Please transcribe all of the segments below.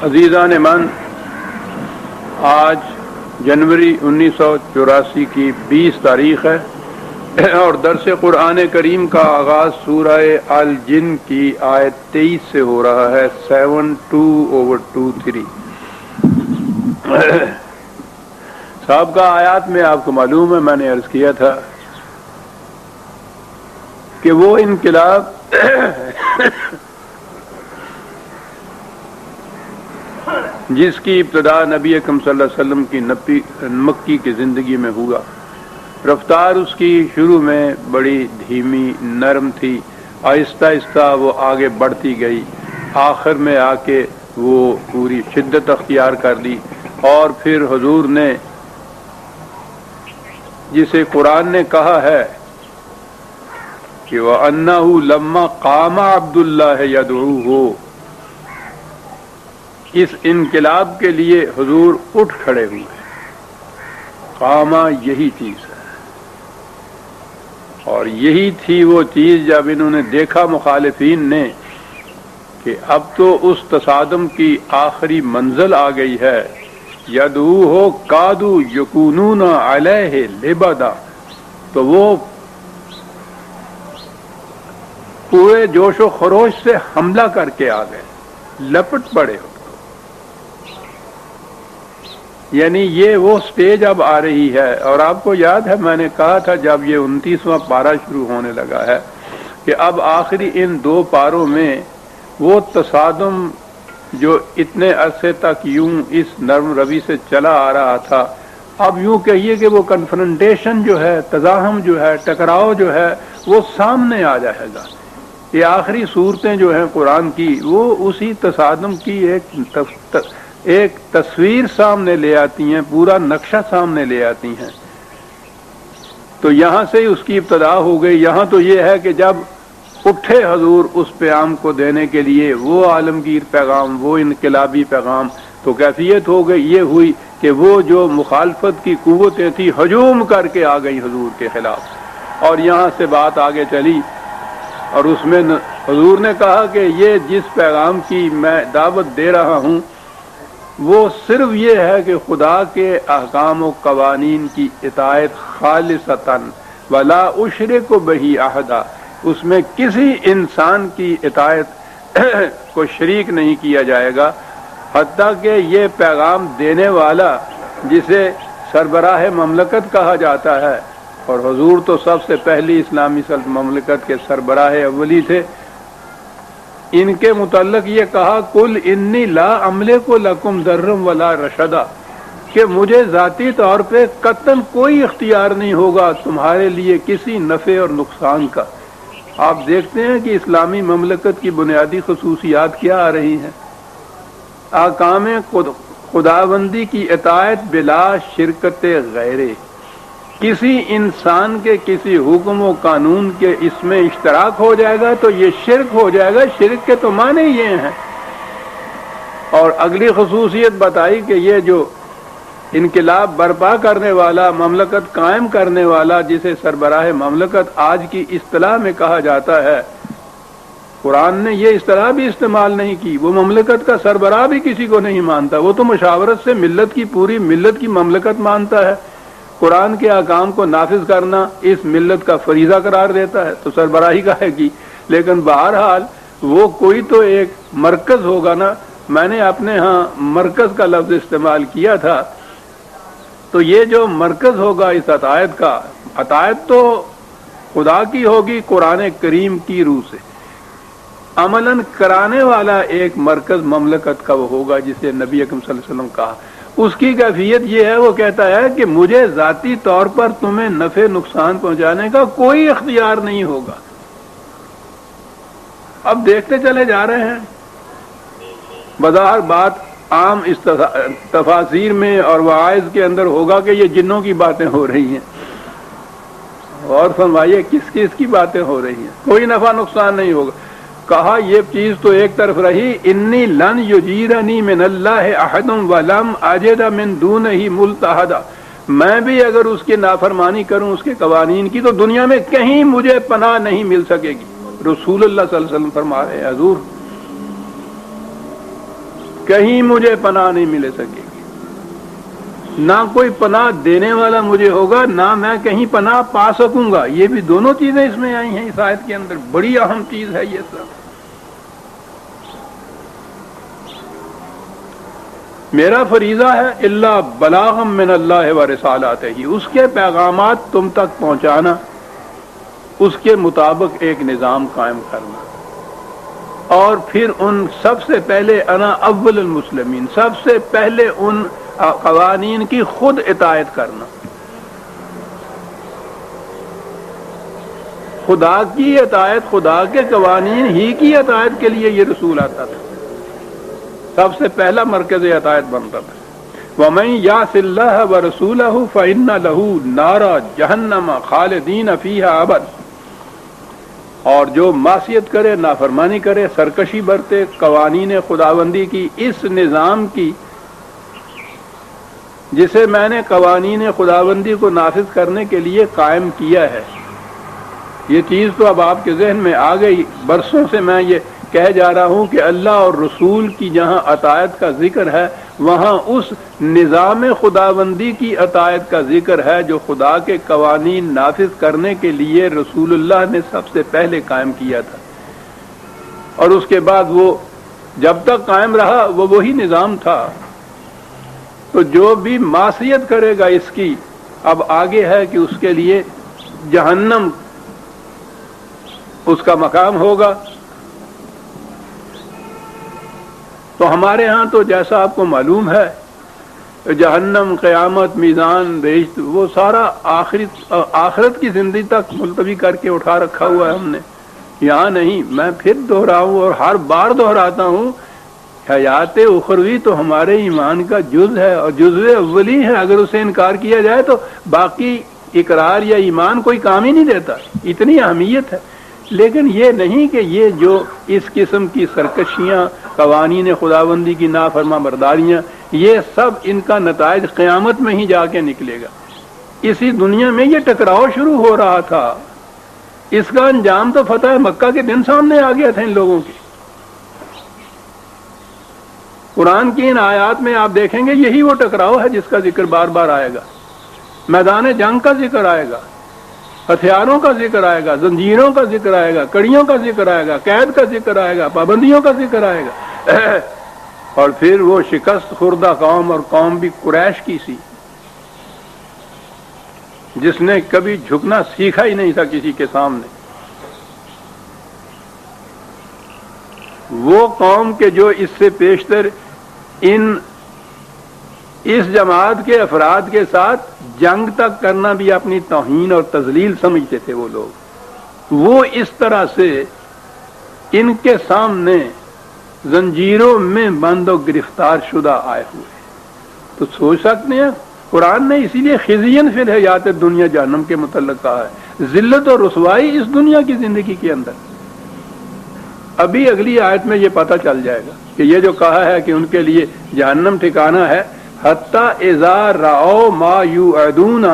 عزیزان من، آج جنوری 1984 کی 20 تاریخ ہے اور درس قرآن کریم کا آغاز سورہ الجن کی آیت 23 سے ہو رہا ہے، 72/23۔ سابقہ آیات میں آپ کو معلوم ہے، میں نے عرض کیا تھا کہ وہ انقلاب جس کی ابتدا نبی اکرم صلی اللہ علیہ وسلم کی مکی کی زندگی میں ہوا، رفتار اس کی شروع میں بڑی دھیمی نرم تھی، آہستہ آہستہ وہ آگے بڑھتی گئی، آخر میں آ کے وہ پوری شدت اختیار کر لی، اور پھر حضور نے جسے قرآن نے کہا ہے کہ وَأَنَّهُ لَمَّا قَامَ عَبْدُ اللَّهِ يَدْعُوهُ، اس انقلاب کے لیے حضور اٹھ کھڑے ہوئے۔ قامہ یہی چیز ہے، اور یہی تھی وہ چیز جب انہوں نے دیکھا مخالفین نے کہ اب تو اس تصادم کی آخری منزل آ گئی ہے، یدعوہ کادو یکونون علیہ لبدا، تو وہ پورے جوش و خروش سے حملہ کر کے آ گئے، لپٹ پڑے ہو۔ یعنی یہ وہ سٹیج اب آ رہی ہے، اور آپ کو یاد ہے میں نے کہا تھا جب یہ 29واں پارہ شروع ہونے لگا ہے کہ اب آخری ان 2 پاروں میں وہ تصادم جو اتنے عرصے تک یوں اس نرم روی سے چلا آ رہا تھا، اب یوں کہیے کہ وہ کنفرنٹیشن جو ہے، تزاحم جو ہے، ٹکراؤ جو ہے، وہ سامنے آ جائے گا۔ یہ آخری صورتیں جو ہیں قرآن کی، وہ اسی تصادم کی ایک تصویر سامنے لے آتی ہیں، پورا نقشہ سامنے لے آتی ہیں۔ تو یہاں سے اس کی ابتدا ہو گئی۔ یہاں تو یہ ہے کہ جب اٹھے حضور اس پیغام کو دینے کے لیے، وہ عالمگیر پیغام، وہ انقلابی پیغام، تو کیفیت ہو گئی یہ ہوئی کہ وہ جو مخالفت کی قوتیں تھیں ہجوم کر کے آ گئی حضور کے خلاف، اور یہاں سے بات آگے چلی، اور اس میں حضور نے کہا کہ یہ جس پیغام کی میں دعوت دے رہا ہوں وہ صرف یہ ہے کہ خدا کے احکام و قوانین کی اطاعت خالصتاً ولا اشرک بہ احدا، اس میں کسی انسان کی اطاعت کو شریک نہیں کیا جائے گا، حتیٰ کہ یہ پیغام دینے والا جسے سربراہ مملکت کہا جاتا ہے، اور حضور تو سب سے پہلی اسلامی مملکت کے سربراہ اولی تھے، ان کے متعلق یہ کہا کل انی لا املک لکم ضرا ولا رشدا، کہ مجھے ذاتی طور پہ قطعاً کوئی اختیار نہیں ہوگا تمہارے لیے کسی نفع اور نقصان کا۔ آپ دیکھتے ہیں کہ اسلامی مملکت کی بنیادی خصوصیات کیا آ رہی ہیں؟ احکام خداوندی کی اطاعت بلا شرکت غیرے، کسی انسان کے کسی حکم و قانون کے اس میں اشتراک ہو جائے گا تو یہ شرک ہو جائے گا۔ شرک کے تو معنی یہ ہیں۔ اور اگلی خصوصیت بتائی کہ یہ جو انقلاب برپا کرنے والا، مملکت قائم کرنے والا، جسے سربراہ مملکت آج کی اصطلاح میں کہا جاتا ہے، قرآن نے یہ اصطلاح بھی استعمال نہیں کی، وہ مملکت کا سربراہ بھی کسی کو نہیں مانتا، وہ تو مشاورت سے ملت کی، پوری ملت کی مملکت مانتا ہے۔ قرآن کے احکام کو نافذ کرنا اس ملت کا فریضہ قرار دیتا ہے، تو سربراہی کا ہے کی، لیکن بہرحال وہ کوئی تو ایک مرکز ہوگا نا۔ میں نے اپنے ہاں مرکز کا لفظ استعمال کیا تھا، تو یہ جو مرکز ہوگا اس اطاعت کا، اطاعت تو خدا کی ہوگی قرآن کریم کی روح سے، عملاً کرانے والا ایک مرکز مملکت کا وہ ہوگا جسے نبی اکرم صلی اللہ علیہ وسلم کہا۔ اس کی کیفیت یہ ہے، وہ کہتا ہے کہ مجھے ذاتی طور پر تمہیں نفع نقصان پہنچانے کا کوئی اختیار نہیں ہوگا۔ اب دیکھتے چلے جا رہے ہیں، بظاہر بات عام تفاسیر میں اور وعائز کے اندر ہوگا کہ یہ جنوں کی باتیں ہو رہی ہیں، اور فرمائیے کس کس کی باتیں ہو رہی ہیں؟ کوئی نفع نقصان نہیں ہوگا۔ کہا یہ چیز تو ایک طرف رہی، انی لن یجیرنی من اللہ احد ولم اجد من دونہ ملتحدا، میں بھی اگر اس کی نافرمانی کروں اس کے قوانین کی تو دنیا میں کہیں مجھے پناہ نہیں مل سکے گی۔ رسول اللہ صلی اللہ علیہ وسلم فرما رہے ہیں حضور کہیں مجھے پناہ نہیں مل سکے گی، نہ کوئی پناہ دینے والا مجھے ہوگا، نہ میں کہیں پناہ پا سکوں گا۔ یہ بھی دونوں چیزیں اس میں آئی ہیں اس آیت کے اندر، بڑی اہم چیز ہے یہ سب۔ میرا فریضہ ہے الا بلاغا من اللہ و رسالاتہ، اس کے پیغامات تم تک پہنچانا، اس کے مطابق ایک نظام قائم کرنا، اور پھر ان سب سے پہلے انا اول المسلمین، سب سے پہلے ان قوانین کی خود اطاعت کرنا۔ خدا کی اطاعت، خدا کے قوانین ہی کی اطاعت کے لیے یہ رسول آتا تھا، سب سے پہلا مرکز اطاعت بنتا تھا۔ وَمَن يَعْصِ اللَّهَ وَرَسُولَهُ فَإِنَّ لَهُ نَارَ جَهَنَّمَ خَالِدِينَ فِيهَا أَبَدًا، اور جو معصیت کرے، نافرمانی کرے، سرکشی برتے قوانین خداوندی کی، اس نظام کی جسے میں نے قوانین خداوندی کو نافذ کرنے کے لیے قائم کیا ہے۔ یہ چیز تو اب آپ کے ذہن میں آ گئی، برسوں سے میں یہ کہہ جا رہا ہوں کہ اللہ اور رسول کی جہاں اطاعت کا ذکر ہے، وہاں اس نظام خداوندی کی اطاعت کا ذکر ہے جو خدا کے قوانین نافذ کرنے کے لیے رسول اللہ نے سب سے پہلے قائم کیا تھا، اور اس کے بعد وہ جب تک قائم رہا وہ وہی نظام تھا۔ تو جو بھی معصیت کرے گا اس کی، اب آگے ہے کہ اس کے لیے جہنم اس کا مقام ہوگا۔ تو ہمارے ہاں تو جیسا آپ کو معلوم ہے، جہنم، قیامت، میزان، بہشت، وہ سارا آخرت کی زندگی تک ملتوی کر کے اٹھا رکھا ہوا ہے ہم نے، یہاں نہیں۔ میں پھر دوہراؤں اور ہر بار دہراتا ہوں، حیات اخروی تو ہمارے ایمان کا جز ہے اور جزو اولی ہے، اگر اسے انکار کیا جائے تو باقی اقرار یا ایمان کوئی کام ہی نہیں دیتا، اتنی اہمیت ہے۔ لیکن یہ نہیں کہ یہ جو اس قسم کی سرکشیاں، قوانین خداوندی کی نافرما برداریاں، یہ سب ان کا نتائج قیامت میں ہی جا کے نکلے گا۔ اسی دنیا میں یہ ٹکراؤ شروع ہو رہا تھا، اس کا انجام تو فتح مکہ کے دن سامنے آ گیا تھا ان لوگوں کی۔ قرآن کی ان آیات میں آپ دیکھیں گے یہی وہ ٹکراؤ ہے جس کا ذکر بار بار آئے گا، میدان جنگ کا ذکر آئے گا، ہتھیاروں کا ذکر آئے گا، زنجیروں کا ذکر آئے گا، کڑیوں کا ذکر آئے گا، قید کا ذکر آئے گا، پابندیوں کا ذکر آئے گا، اور پھر وہ شکست خوردہ قوم، اور قوم بھی قریش کی سی جس نے کبھی جھکنا سیکھا ہی نہیں تھا کسی کے سامنے۔ وہ قوم کے جو اس سے پیشتر اس جماعت کے افراد کے ساتھ جنگ تک کرنا بھی اپنی توہین اور تذلیل سمجھتے تھے وہ لوگ، وہ اس طرح سے ان کے سامنے زنجیروں میں بند و گرفتار شدہ آئے ہوئے۔ تو سوچ سکتے ہیں قرآن نے اسی لیے خزین فی الحیات دنیا جہنم کے متعلق کہا ہے، ذلت اور رسوائی اس دنیا کی زندگی کے اندر۔ ابھی اگلی آیت میں یہ پتہ چل جائے گا کہ یہ جو کہا ہے کہ ان کے لیے جہنم ٹھکانہ ہے، حتی اذا رأوا ما یوعدون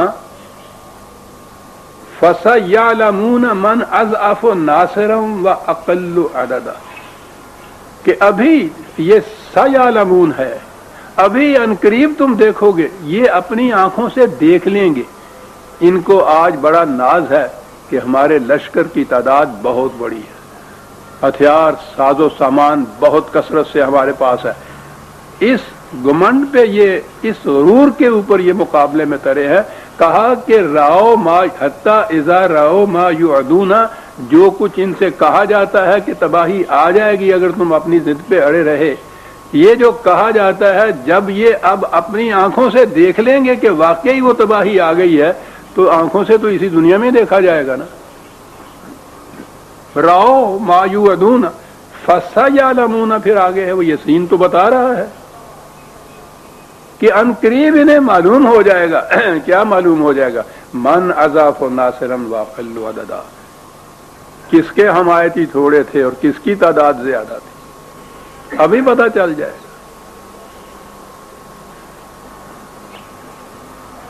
فسیعلمون من اضعف ناصرا واقل عددا، کہ ابھی یہ سیعلمون ہے، ابھی عنقریب تم دیکھو گے، یہ اپنی آنکھوں سے دیکھ لیں گے۔ ان کو آج بڑا ناز ہے کہ ہمارے لشکر کی تعداد بہت بڑی ہے، ہتھیار، ساز و سامان بہت کثرت سے ہمارے پاس ہے۔ اس گمنڈ پہ، یہ اس غرور کے اوپر یہ مقابلے میں ترے ہے۔ کہا کہ راؤ ما حتی اذا راؤ ما یعدون، جو کچھ ان سے کہا جاتا ہے کہ تباہی آ جائے گی اگر تم اپنی ضد پہ اڑے رہے، یہ جو کہا جاتا ہے جب یہ اب اپنی آنکھوں سے دیکھ لیں گے کہ واقعی وہ تباہی آ گئی ہے، تو آنکھوں سے تو اسی دنیا میں دیکھا جائے گا نا۔ راؤ ما یوعدون فسیعلمون، پھر آگے ہے وہ یسین تو بتا رہا ہے کہ ان قریب انہیں معلوم ہو جائے گا۔ کیا معلوم ہو جائے گا؟ من اضعف ناصرا واقل عددا، کس کے حمایتی تھوڑے تھے اور کس کی تعداد زیادہ تھی، ابھی پتہ چل جائے گا۔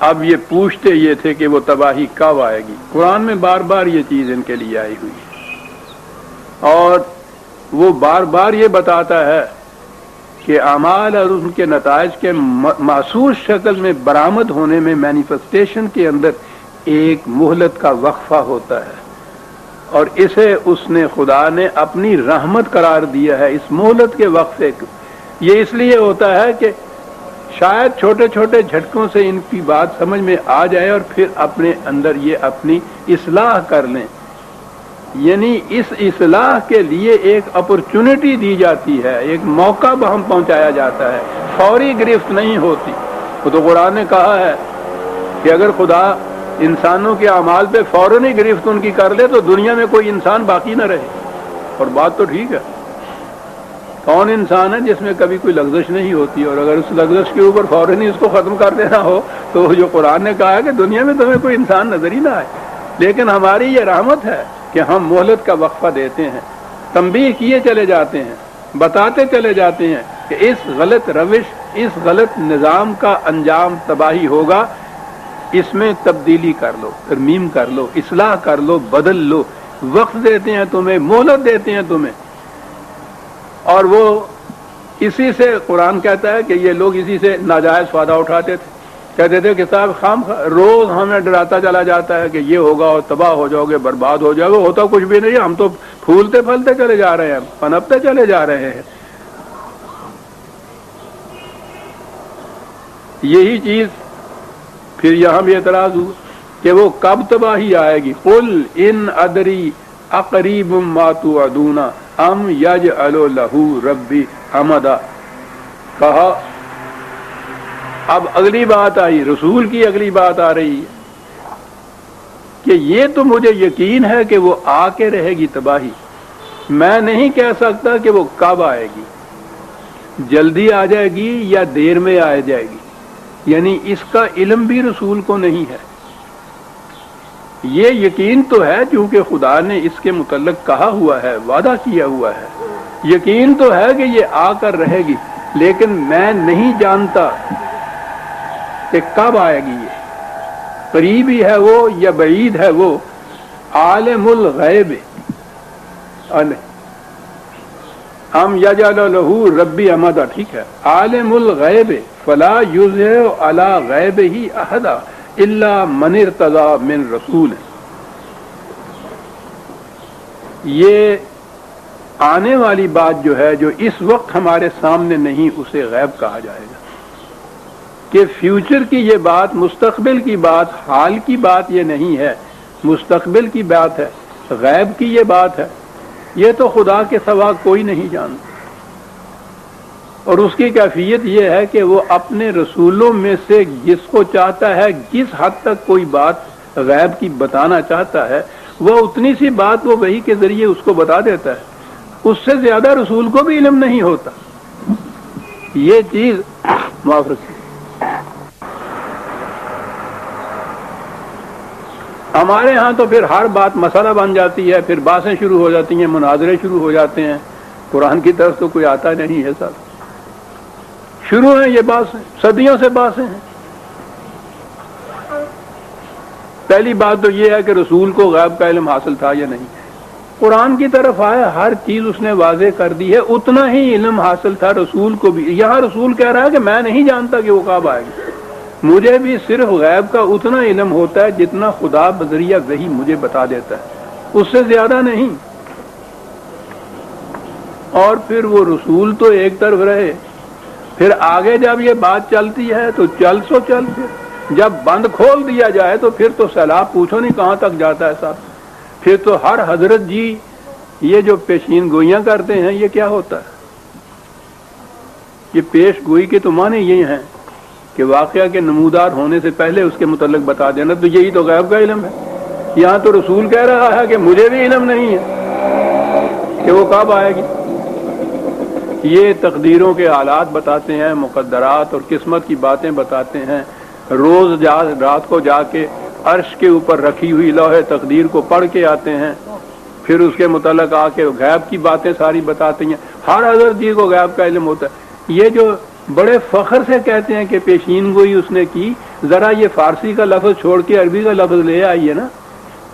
اب یہ پوچھتے یہ تھے کہ وہ تباہی کب آئے گی، قرآن میں بار بار یہ چیز ان کے لیے آئی ہوئی ہے، اور وہ بار بار یہ بتاتا ہے کہ اعمال اور ان کے نتائج کے محسوس شکل میں برآمد ہونے میں، مینیفیسٹیشن کے اندر ایک مہلت کا وقفہ ہوتا ہے، اور اسے اس نے خدا نے اپنی رحمت قرار دیا ہے اس مہلت کے وقفے کو۔ یہ اس لیے ہوتا ہے کہ شاید چھوٹے چھوٹے جھٹکوں سے ان کی بات سمجھ میں آ جائے اور پھر اپنے اندر یہ اپنی اصلاح کر لیں، یعنی اس اصلاح کے لیے ایک اپرچونٹی دی جاتی ہے، ایک موقع بہم پہنچایا جاتا ہے، فوری گرفت نہیں ہوتی۔ وہ تو قرآن نے کہا ہے کہ اگر خدا انسانوں کے اعمال پہ فوراً ہی گرفت ان کی کر لے تو دنیا میں کوئی انسان باقی نہ رہے۔ اور بات تو ٹھیک ہے، کون انسان ہے جس میں کبھی کوئی لغزش نہیں ہوتی، اور اگر اس لغزش کے اوپر فوراً ہی اس کو ختم کر دینا ہو تو جو قرآن نے کہا ہے کہ دنیا میں تمہیں کوئی انسان نظر ہی نہ آئے۔ لیکن ہماری یہ رحمت ہے کہ ہم مہلت کا وقفہ دیتے ہیں، تنبیہ کیے چلے جاتے ہیں، بتاتے چلے جاتے ہیں کہ اس غلط روش، اس غلط نظام کا انجام تباہی ہوگا، اس میں تبدیلی کر لو، ترمیم کر لو، اصلاح کر لو، بدل لو۔ وقت دیتے ہیں تمہیں، مہلت دیتے ہیں تمہیں، اور وہ اسی سے قرآن کہتا ہے کہ یہ لوگ اسی سے ناجائز فائدہ اٹھاتے تھے، کہتے تھے کہ صاحب خام روز ہمیں ڈراتا چلا جاتا ہے کہ یہ ہوگا اور تباہ ہو جاؤ گے، برباد ہو جاؤ گے، ہوتا کچھ بھی نہیں، ہم تو پھولتے پھلتے چلے جا رہے ہیں، پنپتے چلے جا رہے ہیں۔ یہی چیز پھر یہاں بھی اعتراض ہوا کہ وہ کب تباہی آئے گی؟ قل ان ادری اقریب ما توعدون ام یجعل لہ ربی امدا۔ کہا اب اگلی بات آئی، رسول کی اگلی بات آ رہی ہے کہ یہ تو مجھے یقین ہے کہ وہ آ کے رہے گی تباہی، میں نہیں کہہ سکتا کہ وہ کب آئے گی، جلدی آ جائے گی یا دیر میں آ جائے گی، یعنی اس کا علم بھی رسول کو نہیں ہے۔ یہ یقین تو ہے چونکہ خدا نے اس کے متعلق کہا ہوا ہے، وعدہ کیا ہوا ہے، یقین تو ہے کہ یہ آ کر رہے گی، لیکن میں نہیں جانتا کہ کب آئے گی، یہ قریبی ہے وہ یا بعید ہے وہ، عالم الغیب ہم یجعل لہ ربی امدا، ٹھیک ہے، عالم الغیب فلا یظہر علی غیبہ احدا الا من ارتضی من رسول۔ یہ آنے والی بات جو ہے، جو اس وقت ہمارے سامنے نہیں، اسے غیب کہا جائے گا، کہ فیوچر کی یہ بات، مستقبل کی بات، حال کی بات یہ نہیں ہے، مستقبل کی بات ہے، غیب کی یہ بات ہے، یہ تو خدا کے سوا کوئی نہیں جانتا۔ اور اس کی کیفیت یہ ہے کہ وہ اپنے رسولوں میں سے جس کو چاہتا ہے، جس حد تک کوئی بات غیب کی بتانا چاہتا ہے، وہ اتنی سی بات وہ وحی کے ذریعے اس کو بتا دیتا ہے، اس سے زیادہ رسول کو بھی علم نہیں ہوتا۔ یہ چیز معاف رکھیے۔ ہمارے ہاں تو پھر ہر بات مسئلہ بن جاتی ہے، پھر باتیں شروع ہو جاتی ہیں، مناظرے شروع ہو جاتے ہیں، قرآن کی طرف تو کوئی آتا نہیں ہے، سب شروع ہیں یہ باتیں، صدیوں سے باتیں ہیں۔ پہلی بات تو یہ ہے کہ رسول کو غیب کا علم حاصل تھا یا نہیں، قرآن کی طرف آیا، ہر چیز اس نے واضح کر دی ہے، اتنا ہی علم حاصل تھا رسول کو بھی۔ یہاں رسول کہہ رہا ہے کہ میں نہیں جانتا کہ وہ کب آئے گی، مجھے بھی صرف غیب کا اتنا علم ہوتا ہے جتنا خدا بذریعہ وحی مجھے بتا دیتا ہے، اس سے زیادہ نہیں۔ اور پھر وہ رسول تو ایک طرف رہے، پھر آگے جب یہ بات چلتی ہے تو چل سو چل، پھر جب بند کھول دیا جائے تو پھر تو سیلاب پوچھو نہیں کہاں تک جاتا ہے صاحب۔ پھر تو ہر حضرت جی یہ جو پیشین گوئیاں کرتے ہیں، یہ کیا ہوتا ہے؟ یہ پیش گوئی کے تو معنی یہ ہیں کہ واقعہ کے نمودار ہونے سے پہلے اس کے متعلق بتا دینا، تو یہی تو غیب کا علم ہے۔ یہاں تو رسول کہہ رہا ہے کہ مجھے بھی علم نہیں ہے کہ وہ کب آئے گی۔ یہ تقدیروں کے حالات بتاتے ہیں، مقدرات اور قسمت کی باتیں بتاتے ہیں، روز رات کو جا کے عرش کے اوپر رکھی ہوئی لوح تقدیر کو پڑھ کے آتے ہیں، پھر اس کے متعلق آ کے غیب کی باتیں ساری بتاتے ہیں۔ ہر حضرت جی کو غیب کا علم ہوتا ہے۔ یہ جو بڑے فخر سے کہتے ہیں کہ پیشین گوئی اس نے کی، ذرا یہ فارسی کا لفظ چھوڑ کے عربی کا لفظ لے آئیے نا،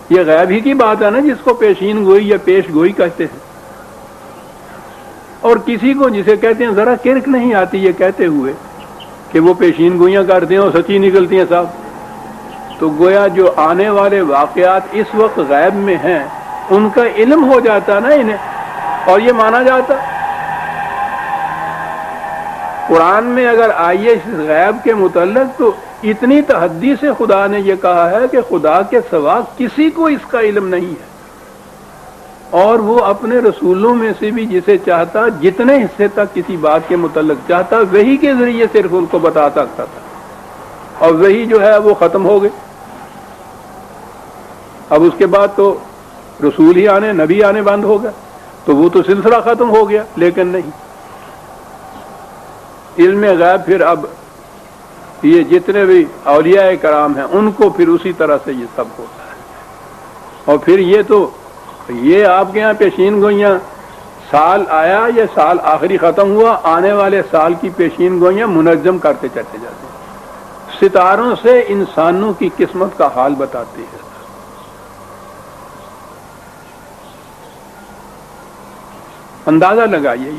یہ غیب ہی کی بات ہے نا جس کو پیشین گوئی یا پیش گوئی کہتے ہیں۔ اور کسی کو جسے کہتے ہیں ذرا کرک نہیں آتی یہ کہتے ہوئے کہ وہ پیشین گوئیاں کرتے ہیں اور سچی نکلتی ہیں صاحب، تو گویا جو آنے والے واقعات اس وقت غیب میں ہیں ان کا علم ہو جاتا نا انہیں، اور یہ مانا جاتا۔ قرآن میں اگر آئیے اس غیب کے متعلق تو اتنی تحدی سے خدا نے یہ کہا ہے کہ خدا کے سوا کسی کو اس کا علم نہیں ہے، اور وہ اپنے رسولوں میں سے بھی جسے چاہتا جتنے حصے تک کسی بات کے متعلق چاہتا وہی کے ذریعے صرف ان کو بتا سکتا تھا، اور وہی جو ہے وہ ختم ہو گئے۔ اب اس کے بعد تو رسول ہی آنے، نبی آنے بند ہو گئے، تو وہ تو سلسلہ ختم ہو گیا، لیکن نہیں، علم غیب پھر اب یہ جتنے بھی اولیاء کرام ہیں ان کو پھر اسی طرح سے یہ سب ہوتا ہے۔ اور پھر یہ آپ کے ہاں پیشین گوئیاں سال آیا یہ سال آخری ختم ہوا، آنے والے سال کی پیشین گوئیاں منظم کرتے چلتے جاتے ہیں، ستاروں سے انسانوں کی قسمت کا حال بتاتی ہے۔ اندازہ لگائیے،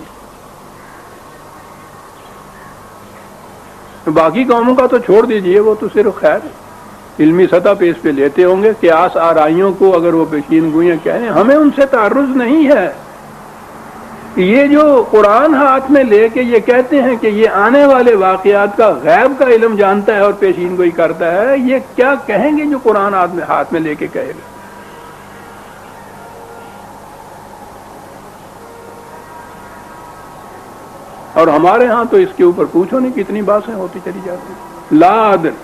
باقی قوموں کا تو چھوڑ دیجئے، وہ تو صرف خیر علمی سطح پہ اس پہ لیتے ہوں گے، قیاس آرائیوں کو اگر وہ پیشین گوئیاں کہیں، ہمیں ان سے تعرض نہیں ہے۔ یہ جو قرآن ہاتھ میں لے کے یہ کہتے ہیں کہ یہ آنے والے واقعات کا غیب کا علم جانتا ہے اور پیشین گوئی کرتا ہے، یہ کیا کہیں گے جو قرآن ہاتھ میں لے کے کہے گا؟ اور ہمارے ہاں تو اس کے اوپر پوچھو نہیں کتنی باتیں ہوتی چلی جاتی۔ لا ادر،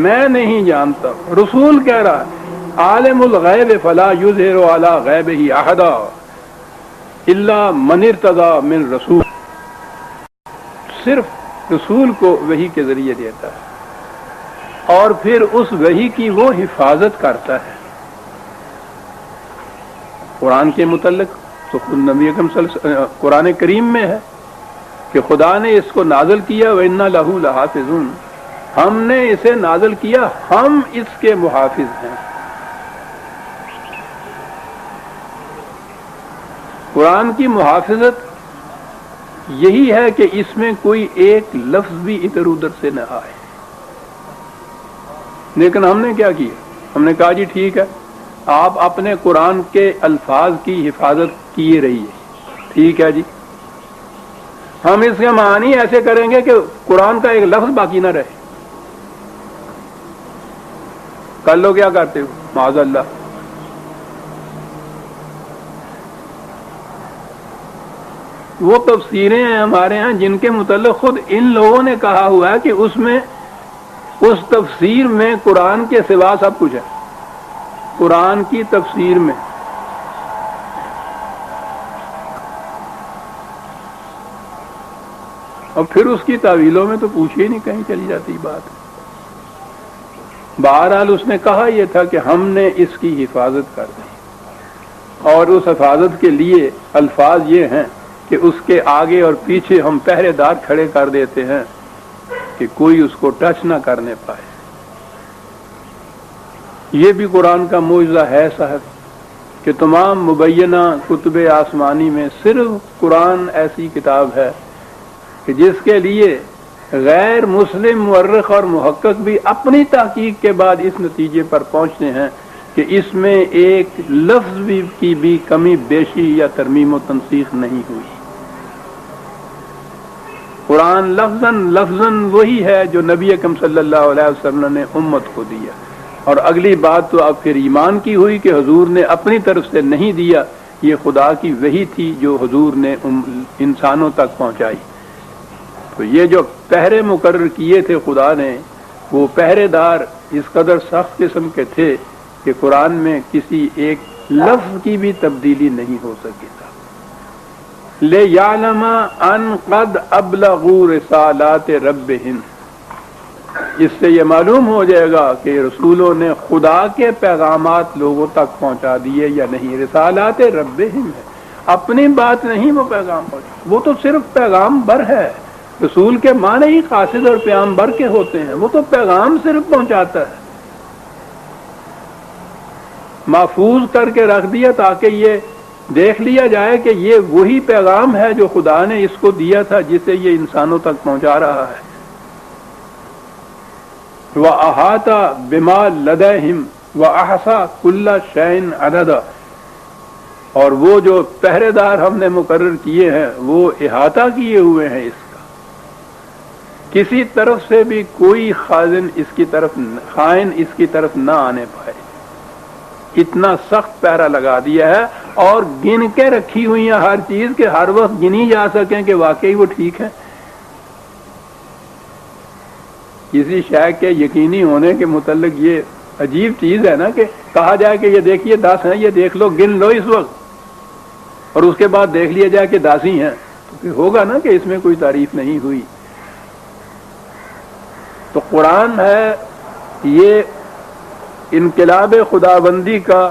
میں نہیں جانتا، رسول کہہ رہا ہے عالم الغیب فلا یظہر علی غیبہ احدا الا من ارتضی من رسول، صرف رسول کو وحی کے ذریعے دیتا ہے اور پھر اس وحی کی وہ حفاظت کرتا ہے۔ قرآن کے متعلق تو خود نبی اکرم قرآن کریم میں ہے کہ خدا نے اس کو نازل کیا وَإِنَّا لَهُ لَحَافِظُونَ، ہم نے اسے نازل کیا، ہم اس کے محافظ ہیں۔ قرآن کی محافظت یہی ہے کہ اس میں کوئی ایک لفظ بھی ادھر ادھر سے نہ آئے، لیکن ہم نے کیا کیا؟ ہم نے کہا جی ٹھیک ہے، آپ اپنے قرآن کے الفاظ کی حفاظت کیے رہیے، ٹھیک ہے جی، ہم اس کے معنی ایسے کریں گے کہ قرآن کا ایک لفظ باقی نہ رہے۔ کل لوگ کیا کرتے ہو معاذ اللہ، وہ تفسیریں ہیں ہمارے ہاں جن کے متعلق خود ان لوگوں نے کہا ہوا ہے کہ اس میں اس تفسیر میں قرآن کے سوا سب کچھ ہے، قرآن کی تفسیر میں۔ اور پھر اس کی تعویلوں میں تو پوچھے نہیں، کہیں چلی جاتی بات۔ بہرحال اس نے کہا یہ تھا کہ ہم نے اس کی حفاظت کر دی، اور اس حفاظت کے لیے الفاظ یہ ہیں کہ اس کے آگے اور پیچھے ہم پہرے دار کھڑے کر دیتے ہیں کہ کوئی اس کو ٹچ نہ کرنے پائے۔ یہ بھی قرآن کا معجزہ ہے صاحب کہ تمام مبینہ کتب آسمانی میں صرف قرآن ایسی کتاب ہے کہ جس کے لیے غیر مسلم مورخ اور محقق بھی اپنی تحقیق کے بعد اس نتیجے پر پہنچتے ہیں کہ اس میں ایک لفظ کی بھی کمی بیشی یا ترمیم و تنسیخ نہیں ہوئی۔ قرآن لفظاً وہی ہے جو نبی اکرم صلی اللہ علیہ وسلم نے امت کو دیا، اور اگلی بات تو اب پھر ایمان کی ہوئی کہ حضور نے اپنی طرف سے نہیں دیا، یہ خدا کی وحی تھی جو حضور نے انسانوں تک پہنچائی۔ تو یہ جو پہرے مقرر کیے تھے خدا نے، وہ پہرے دار اس قدر سخت قسم کے تھے کہ قرآن میں کسی ایک لفظ کی بھی تبدیلی نہیں ہو سکی تھا۔ لِيَعْلَمَ أَنْ قَدْ أَبْلَغُوا رِسَالَاتِ رَبِّهِمْ، اس سے یہ معلوم ہو جائے گا کہ رسولوں نے خدا کے پیغامات لوگوں تک پہنچا دیے یا نہیں۔ رسالات ربہم ہے، اپنی بات نہیں وہ پیغام پہنچا، وہ تو صرف پیغام بر ہے۔ رسول کے معنی ہی قاصد اور پیغمبر کے ہوتے ہیں، وہ تو پیغام صرف پہنچاتا ہے، محفوظ کر کے رکھ دیا تاکہ دیکھ لیا جائے کہ یہ وہی پیغام ہے جو خدا نے اس کو دیا تھا جسے یہ انسانوں تک پہنچا رہا ہے. وَأَحَاطَ بِمَا لَدَيْهِمْ وَأَحْصَىٰ كُلَّ شَيْءٍ عَدَدًا. اور وہ جو پہرے دار ہم نے مقرر کیے ہیں وہ احاطہ کیے ہوئے ہیں اس کا، کسی طرف سے بھی کوئی خائن اس کی طرف نہ آنے پائے. اتنا سخت پہرا لگا دیا ہے اور گن کے رکھی ہوئی ہیں ہر چیز کہ ہر وقت گنی جا سکیں کہ واقعی وہ ٹھیک ہے. کسی شے کے یقینی ہونے کے متعلق یہ عجیب چیز ہے نا کہ کہا جائے کہ یہ دیکھیے 10 ہیں، یہ دیکھ لو، گن لو اس وقت، اور اس کے بعد دیکھ لیا جائے کہ 10 ہی ہیں، تو پھر ہوگا نا کہ اس میں کوئی تعریف نہیں ہوئی. تو قرآن ہے یہ انقلاب خداوندی کا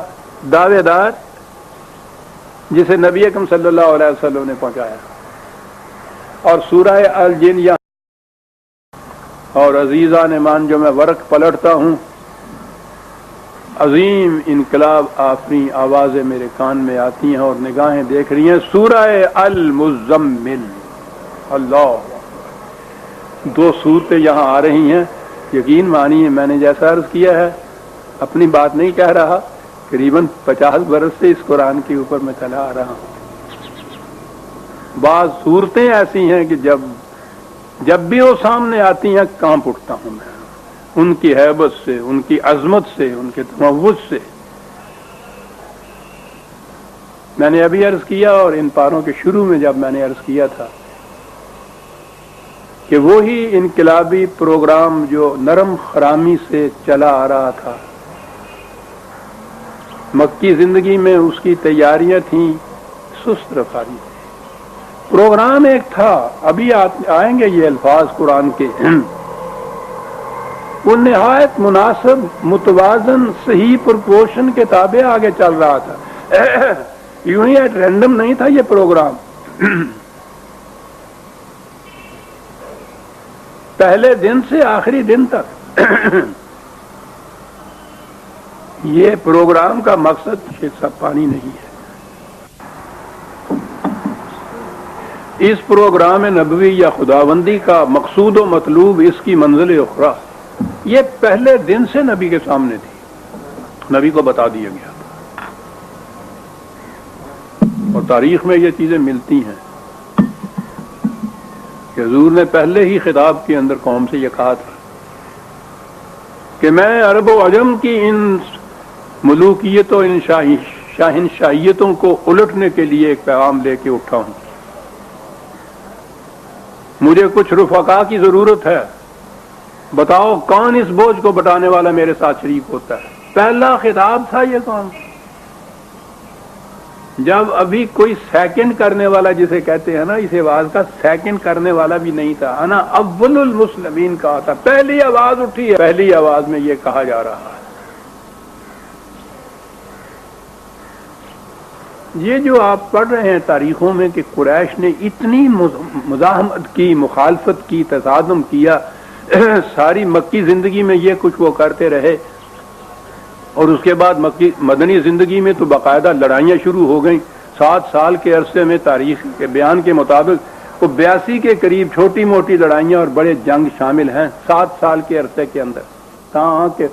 دعوے دار جسے نبی اکرم صلی اللہ علیہ وسلم نے پہنچایا. اور سورہ الجن یا اور عزیزان مان جو میں ورق پلٹتا ہوں، عظیم انقلاب آفریں آوازیں میرے کان میں آتی ہیں اور نگاہیں دیکھ رہی ہیں. سورہ المزمل، اللہ، 2 صورتیں یہاں آ رہی ہیں. یقین مانیے میں نے جیسا عرض کیا ہے، اپنی بات نہیں کہہ رہا، قریباً 50 برس سے اس قرآن کے اوپر میں چلا آ رہا ہوں. بعض صورتیں ایسی ہیں کہ جب بھی وہ سامنے آتی ہیں کانپ اٹھتا ہوں میں، ان کی ہیبت سے، ان کی عظمت سے، ان کے تموج سے. میں نے ابھی عرض کیا اور ان پاروں کے شروع میں جب میں نے عرض کیا تھا کہ وہی انقلابی پروگرام جو نرم خرامی سے چلا آ رہا تھا، مکی زندگی میں اس کی تیاریاں تھیں سست رفتاری. پروگرام ایک تھا، ابھی آئیں گے یہ الفاظ قرآن کے، وہ نہایت مناسب، متوازن، صحیح پرپورشن کے تابع آگے چل رہا تھا. یوں ہی ایٹ رینڈم نہیں تھا یہ پروگرام. پہلے دن سے آخری دن تک یہ پروگرام کا مقصد شیخ صاحب پانی نہیں ہے. اس پروگرام نبوی یا خداوندی کا مقصود و مطلوب اس کی منزل اخری یہ پہلے دن سے نبی کے سامنے تھی، نبی کو بتا دیا گیا اور تاریخ میں یہ چیزیں ملتی ہیں کہ حضور نے پہلے ہی خطاب کے اندر قوم سے یہ کہا تھا کہ میں عرب و عجم کی ان ملوکیتوں، ان شاہنشاہیتوں کو الٹنے کے لیے ایک پیغام لے کے اٹھا ہوں. مجھے کچھ رفقا کی ضرورت ہے، بتاؤ کون اس بوجھ کو بٹانے والا میرے ساتھ شریک ہوتا ہے. پہلا خطاب تھا یہ قوم، جب ابھی کوئی سیکنڈ کرنے والا جسے کہتے ہیں نا، اس آواز کا سیکنڈ کرنے والا بھی نہیں تھا. انا اول المسلمین کہا تھا، پہلی آواز اٹھی ہے، پہلی آواز میں یہ کہا جا رہا ہے. یہ جو آپ پڑھ رہے ہیں تاریخوں میں کہ قریش نے اتنی مزاحمت کی، مخالفت کی، تصادم کیا، ساری مکی زندگی میں یہ کچھ وہ کرتے رہے، اور اس کے بعد مدنی زندگی میں تو باقاعدہ لڑائیاں شروع ہو گئیں. 7 سال کے عرصے میں تاریخ کے بیان کے مطابق وہ 82 کے قریب چھوٹی موٹی لڑائیاں اور بڑے جنگ شامل ہیں 7 سال کے عرصے کے اندر، تاں کہ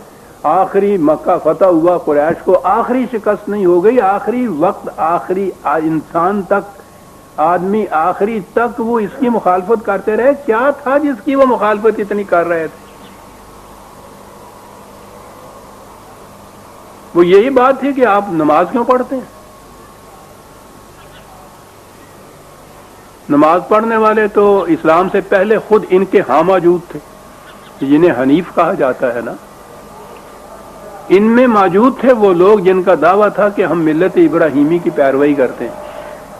آخری مکہ فتح ہوا. قریش کو آخری شکست نہیں ہو گئی، آخری وقت، آخری انسان تک، آدمی آخری تک وہ اس کی مخالفت کرتے رہے. کیا تھا جس کی وہ مخالفت اتنی کر رہے تھے؟ وہ یہی بات تھی کہ آپ نماز کیوں پڑھتے ہیں؟ نماز پڑھنے والے تو اسلام سے پہلے خود ان کے ہاں موجود تھے، جنہیں حنیف کہا جاتا ہے نا. ان میں موجود تھے وہ لوگ جن کا دعویٰ تھا کہ ہم ملت ابراہیمی کی پیروی کرتے ہیں.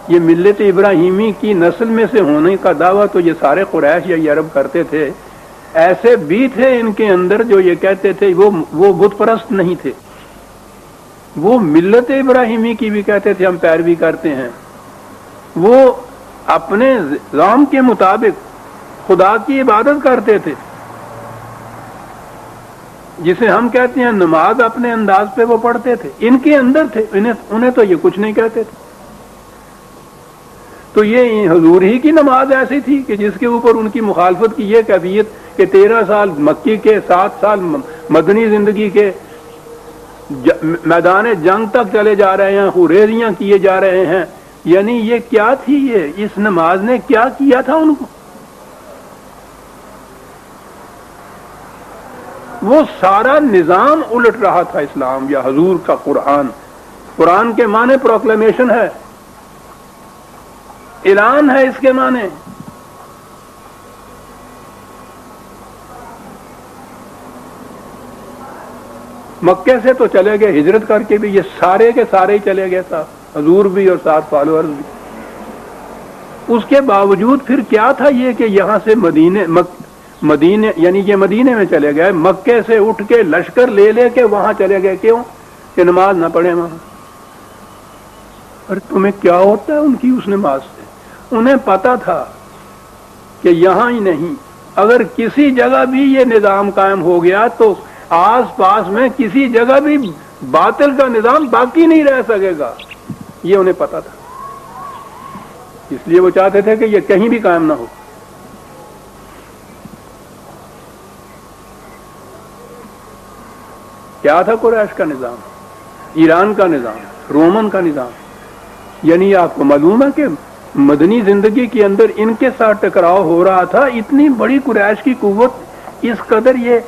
یہ ملت ابراہیمی کی نسل میں سے ہونے کا دعویٰ تو یہ سارے قریش یا عرب کرتے تھے. ایسے بھی تھے ان کے اندر جو یہ کہتے تھے وہ بت پرست نہیں تھے، وہ ملت ابراہیمی کی بھی کہتے تھے ہم پیروی کرتے ہیں. وہ اپنے نظام کے مطابق خدا کی عبادت کرتے تھے، جسے ہم کہتے ہیں نماز اپنے انداز پہ وہ پڑھتے تھے. ان کے اندر تھے، انہیں تو یہ کچھ نہیں کہتے تھے. تو یہ حضور ہی کی نماز ایسی تھی کہ جس کے اوپر ان کی مخالفت کی یہ کیفیت کہ 13 سال مکی کے، 7 سال مدنی زندگی کے، میدان جنگ تک چلے جا رہے ہیں، خوریزیاں کیے جا رہے ہیں. یعنی یہ کیا تھی، یہ اس نماز نے کیا کیا تھا ان کو؟ وہ سارا نظام الٹ رہا تھا اسلام یا حضور کا قرآن. قرآن کے معنی پروکلیمیشن ہے، اعلان ہے اس کے معنی. مکے سے تو چلے گئے ہجرت کر کے بھی، یہ سارے کے سارے ہی چلے گئے تھا، حضور بھی اور 7 فالوورز بھی. اس کے باوجود پھر کیا تھا یہ کہ یہاں سے مدینے یعنی یہ مدینے میں چلے گئے، مکے سے اٹھ کے لشکر لے کے وہاں چلے گئے. کیوں؟ کہ نماز نہ پڑھے وہاں. اور تمہیں کیا ہوتا ہے ان کی اس نماز سے؟ انہیں پتا تھا کہ یہاں ہی نہیں، اگر کسی جگہ بھی یہ نظام قائم ہو گیا تو آس پاس میں کسی جگہ بھی باطل کا نظام باقی نہیں رہ سکے گا. یہ انہیں پتا تھا، اس لیے وہ چاہتے تھے کہ یہ کہیں بھی قائم نہ ہو. کیا تھا قریش کا نظام، ایران کا نظام، رومن کا نظام؟ یعنی آپ کو معلوم ہے کہ مدنی زندگی کے اندر ان کے ساتھ ٹکراؤ ہو رہا تھا. اتنی بڑی قریش کی قوت، اس قدر یہ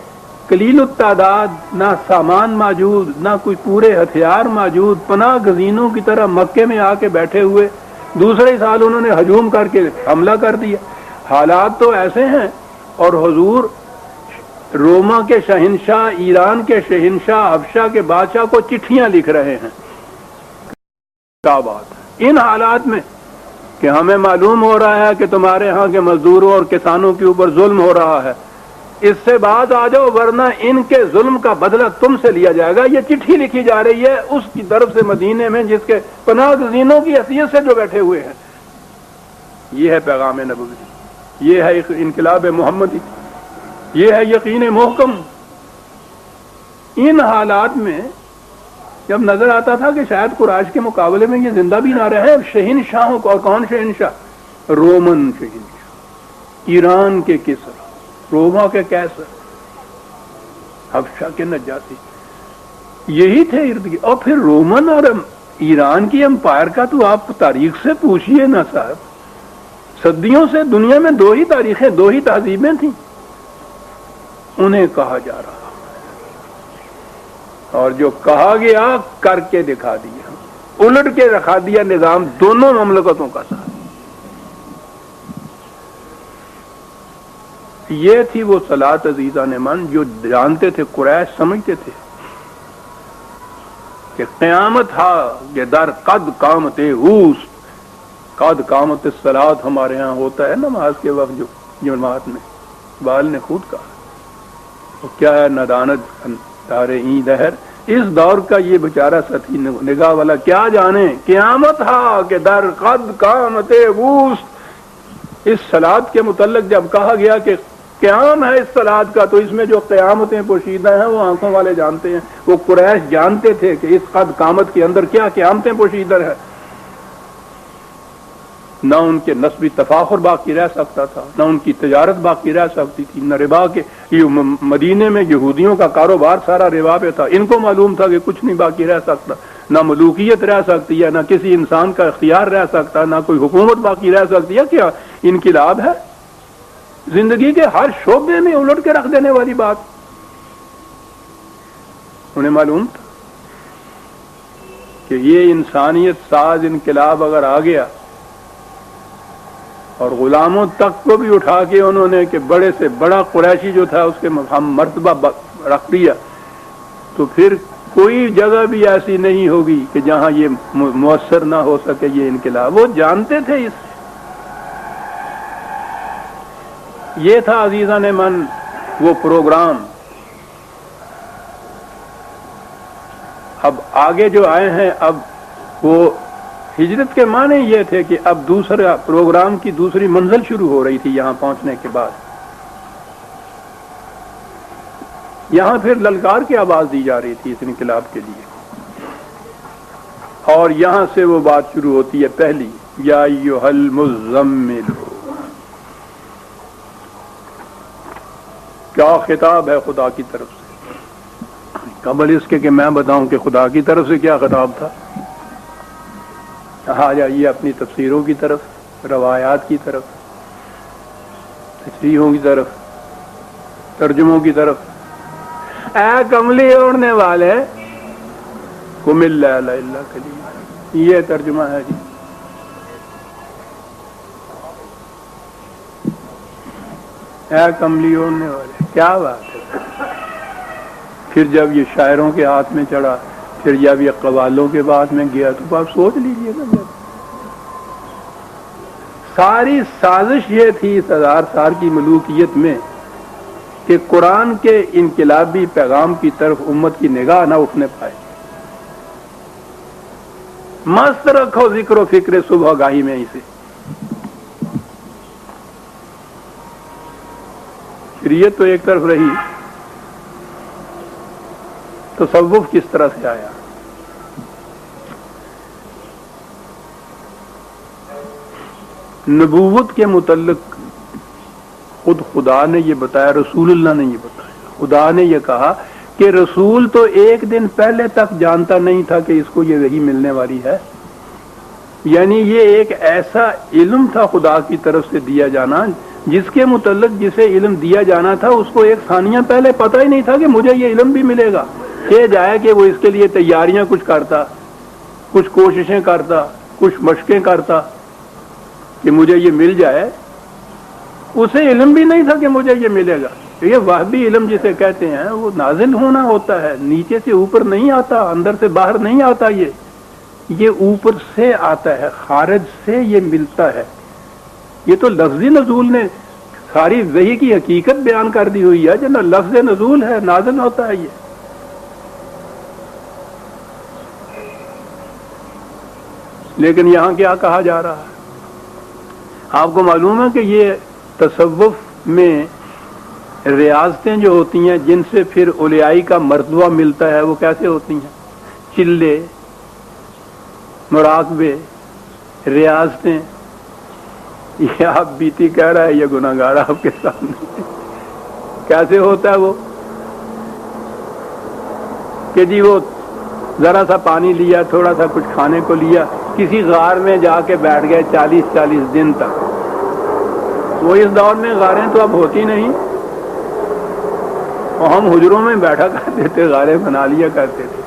قلیل التعداد، نہ سامان موجود، نہ کوئی پورے ہتھیار موجود، پناہ گزینوں کی طرح مکے میں آ کے بیٹھے ہوئے. دوسرے سال انہوں نے ہجوم کر کے حملہ کر دیا. حالات تو ایسے ہیں، اور حضور روما کے شہنشاہ، ایران کے شہنشاہ، حبشہ کے بادشاہ کو چٹھیاں لکھ رہے ہیں. کیا بات ہے ان حالات میں کہ ہمیں معلوم ہو رہا ہے کہ تمہارے ہاں کے مزدوروں اور کسانوں کے اوپر ظلم ہو رہا ہے، اس سے باز آ جاؤ ورنہ ان کے ظلم کا بدلہ تم سے لیا جائے گا. یہ چٹھی لکھی جا رہی ہے اس کی طرف سے مدینے میں جس کے پناہ گزینوں کی حیثیت سے جو بیٹھے ہوئے ہیں. یہ ہے پیغام نبوی، یہ ہے انقلاب محمدی، یہ ہے یقین محکم. ان حالات میں جب نظر آتا تھا کہ شاید قریش کے مقابلے میں یہ زندہ بھی نہ رہے، شہنشاہوں کو، اور کون شہنشاہ؟ رومن شہنشاہ، ایران کے کسرا، روما کے کیسر، حبشہ کے نجاشی، یہی تھے ارد گرد. اور پھر رومن اور ایران کی امپائر کا تو آپ تاریخ سے پوچھئے نا صاحب. صدیوں سے دنیا میں 2 ہی تاریخیں، 2 ہی تہذیبیں تھیں. انہیں کہا جا رہا، اور جو کہا گیا کر کے دکھا دیا، الٹ کے رکھا دیا نظام دونوں مملکتوں کا ساتھ. یہ تھی وہ صلاۃ عزیزان من جو جانتے تھے، قریش سمجھتے تھے کہ قیامت ہا یہ در قد قامت اوست. قد قامت الصلاۃ ہمارے ہاں ہوتا ہے نماز کے وقت جو جماعت میں. بال نے خود کہا تو کیا ہے ندانت دار این دہر. اس دور کا یہ بیچارہ ساتھی نگاہ والا کیا جانے قیامت ہا کہ در قد قامت اوست. اس صلاۃ کے متعلق جب کہا گیا کہ قیام ہے اس صلاۃ کا، تو اس میں جو قیامتیں پوشیدہ ہیں وہ آنکھوں والے جانتے ہیں. وہ قریش جانتے تھے کہ اس قد قامت کے اندر کیا قیامتیں پوشیدہ ہیں. نہ ان کے نسبی تفاخر باقی رہ سکتا تھا، نہ ان کی تجارت باقی رہ سکتی تھی، نہ ربا کے. مدینے میں یہودیوں کا کاروبار سارا ربا پہ تھا. ان کو معلوم تھا کہ کچھ نہیں باقی رہ سکتا، نہ ملوکیت رہ سکتی ہے، نہ کسی انسان کا اختیار رہ سکتا، نہ کوئی حکومت باقی رہ سکتی ہے. کیا انقلاب ہے زندگی کے ہر شعبے میں الٹ کے رکھ دینے والی بات. انہیں معلوم تھا کہ یہ انسانیت ساز انقلاب اگر آ گیا اور غلاموں تک کو بھی اٹھا کے انہوں نے کہ بڑے سے بڑا قریشی جو تھا اس کے ہم مرتبہ رکھ دیا، تو پھر کوئی جگہ بھی ایسی نہیں ہوگی کہ جہاں یہ مؤثر نہ ہو سکے یہ انقلاب. وہ جانتے تھے اس. یہ تھا عزیزان من وہ پروگرام. اب آگے جو آئے ہیں، اب وہ ہجرت کے معنی یہ تھے کہ اب دوسرا پروگرام کی دوسری منزل شروع ہو رہی تھی. یہاں پہنچنے کے بعد یہاں پھر للکار کی آواز دی جا رہی تھی اس انقلاب کے لیے، اور یہاں سے وہ بات شروع ہوتی ہے پہلی یا ایھا المزمل، کیا خطاب ہے خدا کی طرف سے؟ قبل اس کے کہ میں بتاؤں کہ خدا کی طرف سے کیا خطاب تھا، آ جائیے اپنی تفسیروں کی طرف، روایات کی طرف، تشریحوں کی طرف، ترجموں کی طرف۔ اے کملی اوڑھنے والے، قم اللیل الا قلیلا، یہ ترجمہ ہے جی۔ اے کملی اوڑھنے والے، کیا بات ہے۔ پھر جب یہ شاعروں کے ہاتھ میں چڑھا، پھر جب یہ قوالوں کے بعد میں گیا، تو آپ سوچ لیجئے نا، جب ساری سازش یہ تھی اس 1000 سال کی ملوکیت میں کہ قرآن کے انقلابی پیغام کی طرف امت کی نگاہ نہ اٹھنے پائے۔ مست رکھو ذکر و فکر صبح گاہی میں اسے۔ شریعت تو ایک طرف رہی، تصوف کس طرح سے آیا؟ نبوت کے متعلق خود خدا نے یہ بتایا، رسول اللہ نے یہ بتایا۔ خدا نے یہ کہا کہ رسول تو ایک دن پہلے تک جانتا نہیں تھا کہ اس کو یہ وحی ملنے والی ہے، یعنی یہ ایک ایسا علم تھا خدا کی طرف سے دیا جانا جس کے متعلق جسے علم دیا جانا تھا اس کو ایک ثانیہ پہلے پتہ ہی نہیں تھا کہ مجھے یہ علم بھی ملے گا۔ کہ جائے کہ وہ اس کے لیے تیاریاں کچھ کرتا، کچھ کوششیں کرتا، کچھ مشقیں کرتا کہ مجھے یہ مل جائے، اسے علم بھی نہیں تھا کہ مجھے یہ ملے گا۔ یہ وہبی علم جسے کہتے ہیں وہ نازل ہونا ہوتا ہے، نیچے سے اوپر نہیں آتا، اندر سے باہر نہیں آتا، یہ اوپر سے آتا ہے، خارج سے یہ ملتا ہے۔ یہ تو لفظی نزول نے ساری وحی کی حقیقت بیان کر دی ہوئی ہے، جو لفظ نزول ہے، نازل ہوتا ہے یہ۔ لیکن یہاں کیا کہا جا رہا ہے؟ آپ کو معلوم ہے کہ یہ تصوف میں ریاضتیں جو ہوتی ہیں جن سے پھر اولیائی کا مرتبہ ملتا ہے وہ کیسے ہوتی ہیں؟ چلے، مراقبے، ریاضتیں۔ یہ آپ بیتی کہہ رہا ہے، یہ گناہگار آپ کے سامنے کیسے ہوتا ہے وہ کہ جی وہ ذرا سا پانی لیا، تھوڑا سا کچھ کھانے کو لیا، کسی غار میں جا کے بیٹھ گئے 40 دن تک۔ وہ اس دور میں غاریں تو اب ہوتی نہیں، اور ہم حجروں میں بیٹھا کرتے تھے، غاریں بنا لیا کرتے تھے۔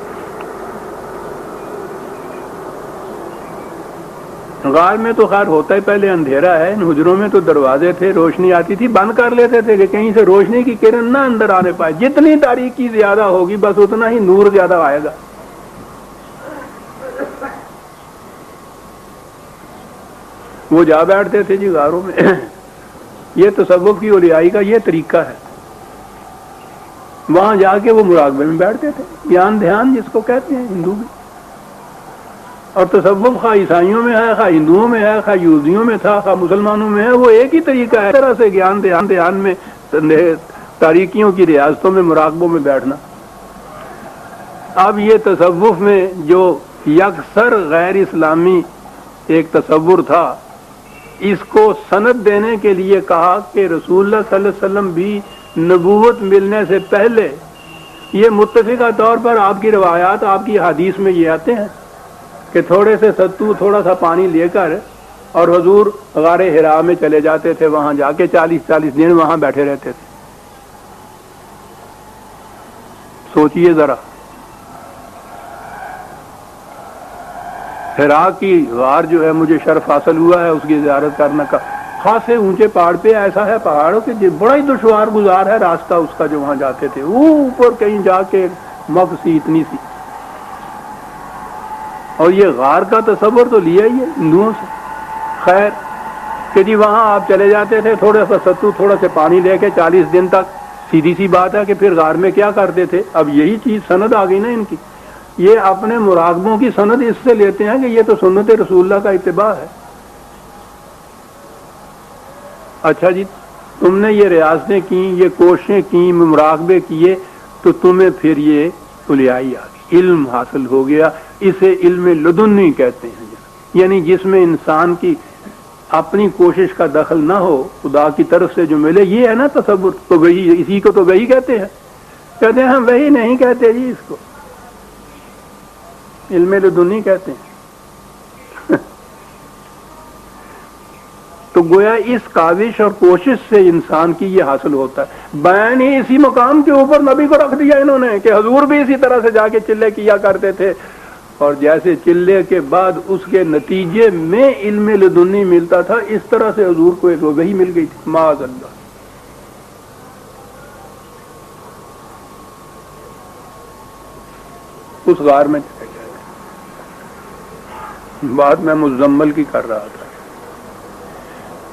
غار میں تو خیر ہوتا ہی پہلے اندھیرا ہے، ان حجروں میں تو دروازے تھے، روشنی آتی تھی، بند کر لیتے تھے کہ کہیں سے روشنی کی کرن نہ اندر آنے پائے۔ جتنی تاریکی زیادہ ہوگی بس اتنا ہی نور زیادہ آئے گا۔ وہ جا بیٹھتے تھے جی غاروں میں۔ یہ تصوف کی اولیائی کا یہ طریقہ ہے، وہاں جا کے وہ مراقبے میں بیٹھتے تھے، گیان دھیان جس کو کہتے ہیں ہندو میں۔ اور تصوف خواہ عیسائیوں میں ہے، خواہ ہندوؤں میں ہے، خواہ یہودیوں میں تھا، خواہ مسلمانوں میں ہے، وہ ایک ہی طریقہ ہے، اس طرح سے گیان دھیان میں تاریکیوں کی ریاضتوں میں مراقبوں میں بیٹھنا۔ اب یہ تصوف میں جو یکسر غیر اسلامی ایک تصور تھا، اس کو سند دینے کے لیے کہا کہ رسول اللہ صلی اللہ علیہ وسلم بھی نبوت ملنے سے پہلے، یہ متفقہ طور پر آپ کی روایات، آپ کی حدیث میں یہ آتے ہیں کہ تھوڑے سے ستو، تھوڑا سا پانی لے کر اور حضور غار حرا میں چلے جاتے تھے، وہاں جا کے 40 دن وہاں بیٹھے رہتے تھے۔ سوچئے ذرا، حرا کی غار جو ہے مجھے شرف حاصل ہوا ہے اس کی زیارت کرنے کا، خاصے اونچے پہاڑ پہ، ایسا ہے پہاڑوں کے بڑا ہی دشوار گزار ہے راستہ اس کا جو وہاں جاتے تھے، وہ اوپر کہیں جا کے مف سی اتنی سی، اور یہ غار کا تصور تو لیا ہی ہے ہندوؤں سے۔ خیر کہ جی وہاں آپ چلے جاتے تھے، تھوڑا سا ستو، تھوڑا سا پانی لے کے 40 دن تک، سیدھی سی بات ہے کہ پھر غار میں کیا کرتے تھے؟ اب یہی چیز سند آ گئی نا ان کی، یہ اپنے مراقبوں کی سند اس سے لیتے ہیں کہ یہ تو سنت رسول اللہ کا اتباع ہے۔ اچھا جی، تم نے یہ ریاضتیں کی، یہ کوششیں کی، مراقبے کیے، تو تمہیں پھر یہ اولیائی آ گئی، علم حاصل ہو گیا، اسے علم لدنی کہتے ہیں۔ یعنی جس میں انسان کی اپنی کوشش کا دخل نہ ہو، خدا کی طرف سے جو ملے، یہ ہے نا تصور. تو وہی، اسی کو تو وہی کہتے ہیں. کہتے ہیں ہم وہی نہیں کہتے جی، اس کو علم لدنی کہتے ہیں. تو گویا اس کاوش اور کوشش سے انسان کی یہ حاصل ہوتا ہے. بیان ہی اسی مقام کے اوپر نبی کو رکھ دیا انہوں نے کہ حضور بھی اسی طرح سے جا کے چلے کیا کرتے تھے، اور جیسے چلے کے بعد اس کے نتیجے میں علم لدنی ملتا تھا، اس طرح سے حضور کو ایک وحی مل گئی تھی. معاذ اللہ. اس غار میں بات میں مزمل کی کر رہا تھا.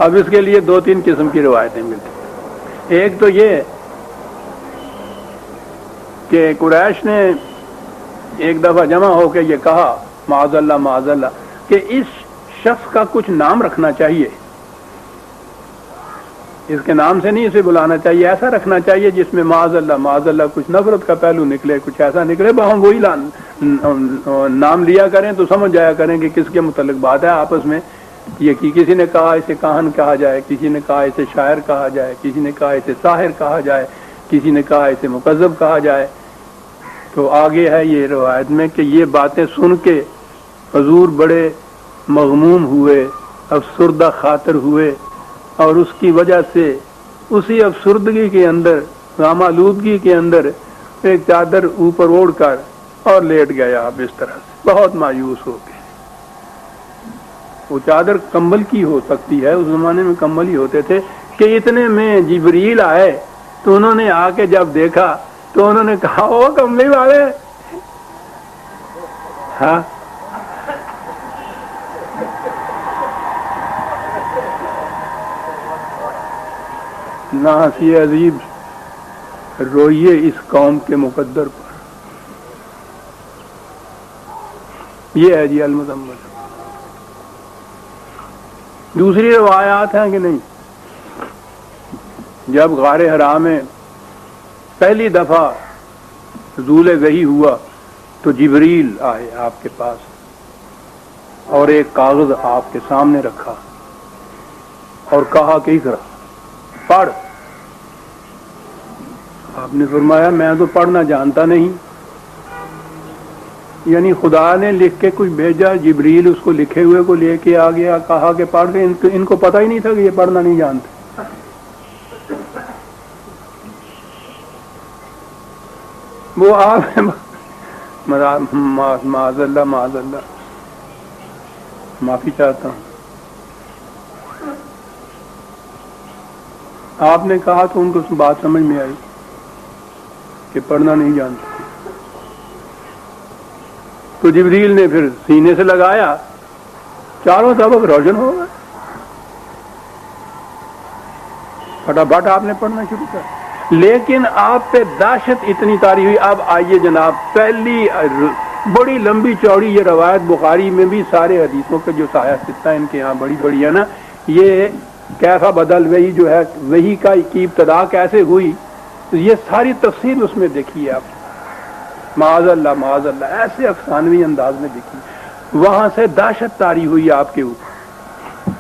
اب اس کے لیے 2-3 قسم کی روایتیں ملتی. ایک تو یہ کہ قریش نے ایک دفعہ جمع ہو کے یہ کہا معاذ اللہ کہ اس شخص کا کچھ نام رکھنا چاہیے، اس کے نام سے نہیں اسے بلانا چاہیے، ایسا رکھنا چاہیے جس میں معاذ اللہ کچھ نفرت کا پہلو نکلے، کچھ ایسا نکلے. ہم وہی نام لیا کریں تو سمجھ جایا کریں کہ کس کے متعلق بات ہے آپس میں. یہ کسی نے کہا اسے کاہن کہا جائے، کسی نے کہا اسے شاعر کہا جائے، کسی نے کہا اسے ساحر کہا جائے، کسی نے کہا اسے مکذب کہا جائے. تو آگے ہے یہ روایت میں کہ یہ باتیں سن کے حضور بڑے مغموم ہوئے، افسردہ خاطر ہوئے، اور اس کی وجہ سے اسی افسردگی کے اندر، غم آلودگی کے اندر ایک چادر اوپر اوڑھ کر اور لیٹ گیا. آپ اس طرح سے بہت مایوس ہو گئے. وہ چادر کمبل کی ہو سکتی ہے، اس زمانے میں کمبل ہی ہوتے تھے. کہ اتنے میں جبریل آئے تو انہوں نے آ کے جب دیکھا تو انہوں نے کہا او کمبلی والے. ہاں ناسی عزیب روئیے اس قوم کے مقدر پر. یہ ہے جی المزمل. دوسری روایات ہیں کہ نہیں، جب غار حرا میں پہلی دفعہ نزول وحی ہوا تو جبریل آئے آپ کے پاس اور ایک کاغذ آپ کے سامنے رکھا اور کہا کہ اقرا، پڑھ. آپ نے فرمایا میں تو پڑھنا جانتا نہیں. یعنی خدا نے لکھ کے کچھ بھیجا، جبریل اس کو لکھے ہوئے کو لے کے آ گیا، کہا کہ پڑھ کے. ان کو پتہ ہی نہیں تھا کہ یہ پڑھنا نہیں جانتے. وہ آپ معاذ اللہ معافی چاہتا ہوں. آپ نے کہا تو ان کو بات سمجھ میں آئی کہ پڑھنا نہیں جانتے. تو جبریل نے پھر سینے سے لگایا، چاروں طرف روشن ہو گئے. فٹافٹ آپ نے پڑھنا شروع کیا. لیکن آپ پہ دہشت اتنی طاری ہوئی. اب آئیے جناب، پہلی بڑی لمبی چوڑی یہ روایت بخاری میں بھی سارے حدیثوں کے جو سایہ ستہ ان کے ہاں بڑی بڑی ہے نا، یہ کیسا بدل وہی جو ہے، وہی کی ابتدا کیسے ہوئی، یہ ساری تفصیل اس میں دیکھیے آپ. معاذ اللہ ایسے افسانوی انداز میں دیکھیے. وہاں سے دہشت طاری ہوئی آپ کے اوپر.